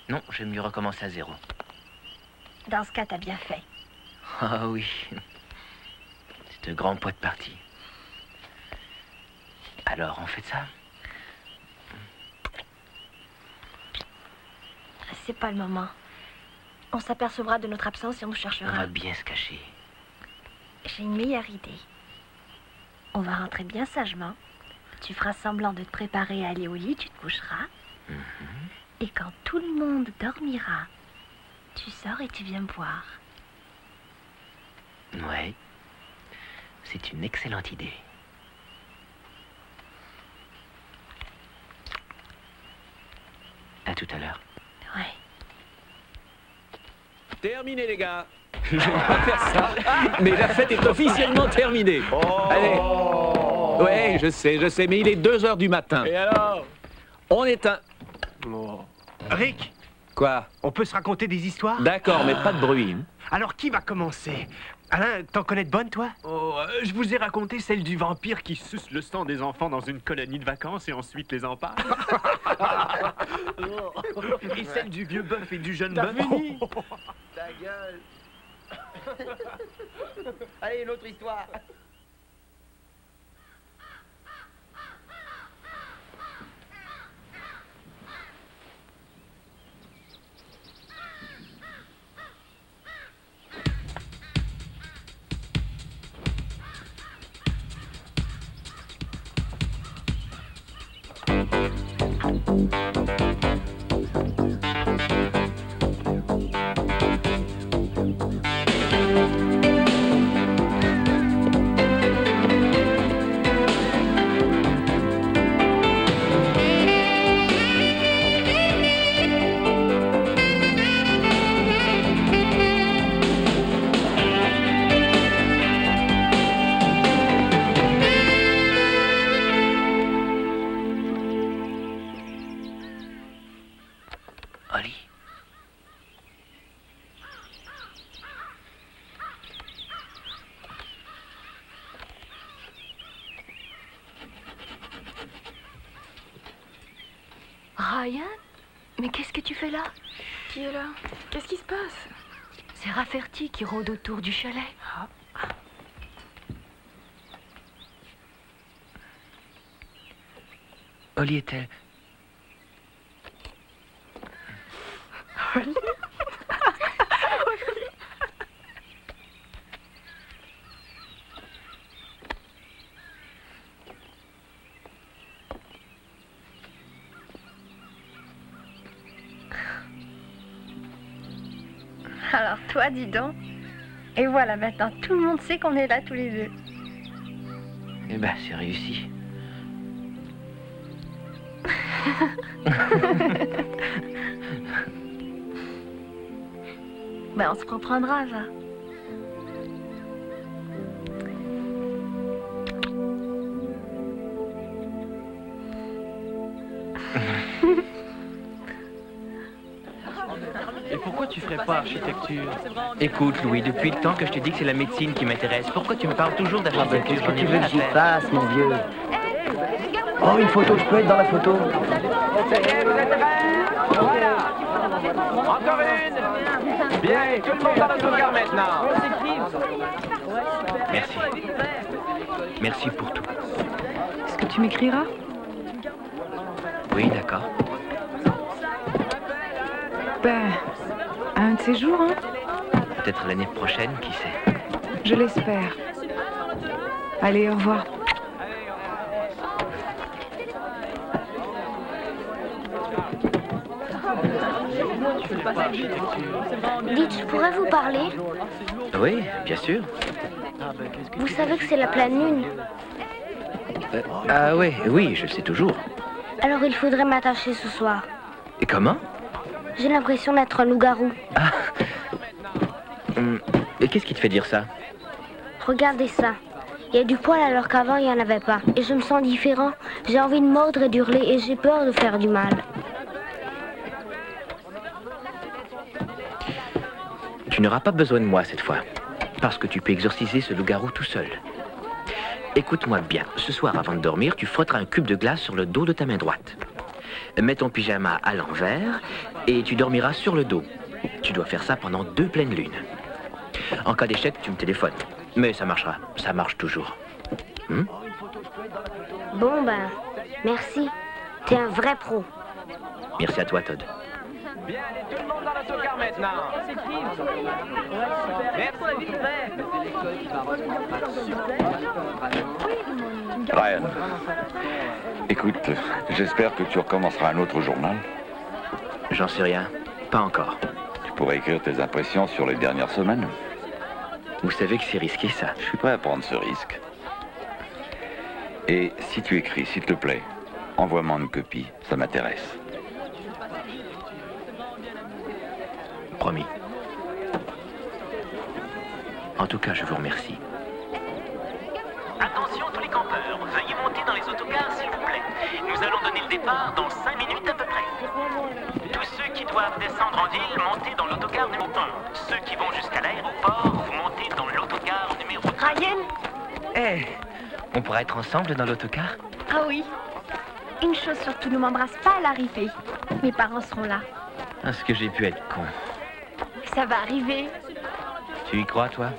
Non, j'aime mieux recommencer à zéro. Dans ce cas, t'as bien fait. Ah oui. C'est un grand poids de partie. Alors, on fait de ça? C'est pas le moment. On s'apercevra de notre absence et on nous cherchera. On va bien se cacher. J'ai une meilleure idée. On va rentrer bien sagement. Tu feras semblant de te préparer à aller au lit, tu te coucheras. Et quand tout le monde dormira, tu sors et tu viens me voir. Ouais. C'est une excellente idée. À tout à l'heure. Ouais. Terminé, les gars. Je vais pas faire ça, mais la fête est officiellement terminée. Allez. Ouais, je sais, mais il est 2 heures du matin. Et alors? On éteint. Rick, Quoi? on peut se raconter des histoires? D'accord, mais pas de bruit. Alors, qui va commencer? Alain, t'en connais de bonnes, toi? Je vous ai raconté celle du vampire qui suce le sang des enfants dans une colonie de vacances et ensuite les empale. Et celle du vieux bœuf et du jeune bœuf. Ta gueule. Allez, une autre histoire. Ryan? Mais qu'est-ce que tu fais là? Qui est là? Qu'est-ce qui se passe? C'est Rafferty qui rôde autour du chalet. Holly était... Holly? Alors toi, dis donc. Et voilà, maintenant, tout le monde sait qu'on est là tous les deux. Eh ben, c'est réussi. Ben, on se reprendra, va. Et pourquoi tu ferais pas architecture? Écoute, Louis, depuis le temps que je te dis que c'est la médecine qui m'intéresse, pourquoi tu me parles toujours d'architecture? Qu'est-ce que tu veux que j'y fasse, mon vieux? Oh, une photo, je peux être dans la photo? Encore une! Bien, tout le monde dans l'autocar maintenant! Merci. Merci pour tout. Est-ce que tu m'écriras? Oui, d'accord. Ben, un de ces jours, hein? Peut-être l'année prochaine, qui sait? Je l'espère. Allez, au revoir. Dites, je pourrais vous parler? Oui, bien sûr. Vous savez que c'est la pleine lune. Ah oui, oui, je le sais toujours. Alors il faudrait m'attacher ce soir. Et comment? J'ai l'impression d'être un loup-garou. Et qu'est-ce qui te fait dire ça? Regardez ça. Il y a du poil alors qu'avant il n'y en avait pas. Et je me sens différent. J'ai envie de mordre et d'hurler et j'ai peur de faire du mal. Tu n'auras pas besoin de moi cette fois, parce que tu peux exorciser ce loup-garou tout seul. Écoute-moi bien, ce soir avant de dormir, tu frotteras un cube de glace sur le dos de ta main droite. Mets ton pyjama à l'envers et tu dormiras sur le dos. Tu dois faire ça pendant 2 pleines lunes. En cas d'échec, tu me téléphones. Mais ça marchera, ça marche toujours. Bon ben, merci. T'es un vrai pro. Merci à toi, Todd. Bien, allez, tout le monde dans l'autocar maintenant! Ryan, écoute, j'espère que tu recommenceras un autre journal. J'en sais rien, pas encore. Tu pourrais écrire tes impressions sur les dernières semaines. Vous savez que c'est risqué, ça. Je suis prêt à prendre ce risque. Et si tu écris, s'il te plaît, envoie-moi une copie, ça m'intéresse. Promis. En tout cas, je vous remercie. Attention tous les campeurs, veuillez monter dans les autocars s'il vous plaît. Nous allons donner le départ dans 5 minutes à peu près. Tous ceux qui doivent descendre en ville, montez dans l'autocar numéro 1. Ceux qui vont jusqu'à l'aéroport, vous montez dans l'autocar numéro 2. Ryan? Eh, on pourra être ensemble dans l'autocar? Ah oui. Une chose surtout, ne m'embrasse pas à l'arrivée. Mes parents seront là. Est-ce que j'ai pu être con? Ça va arriver. Tu y crois, toi?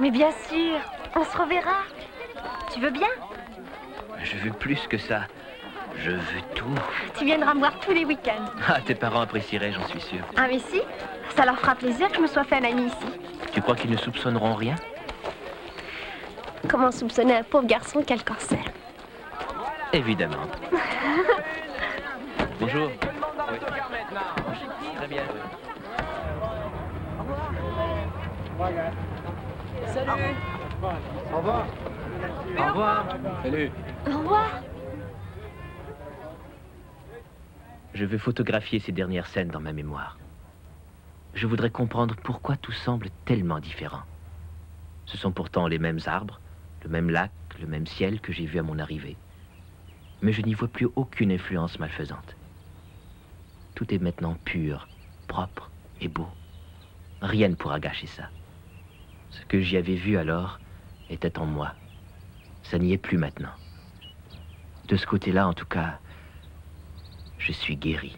Mais bien sûr, on se reverra. Tu veux bien? Je veux plus que ça. Je veux tout. Tu viendras me voir tous les week-ends. Ah, tes parents apprécieraient, j'en suis sûr. Ah mais si, ça leur fera plaisir que je me sois fait un ami ici. Tu crois qu'ils ne soupçonneront rien? Comment soupçonner un pauvre garçon qui a le cancer? Évidemment. Bonjour. Oui. Très bien. Salut! Au revoir! Au revoir! Salut! Au revoir! Je veux photographier ces dernières scènes dans ma mémoire. Je voudrais comprendre pourquoi tout semble tellement différent. Ce sont pourtant les mêmes arbres, le même lac, le même ciel que j'ai vu à mon arrivée. Mais je n'y vois plus aucune influence malfaisante. Tout est maintenant pur, propre et beau. Rien ne pourra gâcher ça. Ce que j'y avais vu alors était en moi. Ça n'y est plus maintenant. De ce côté-là, en tout cas, je je suis guéri.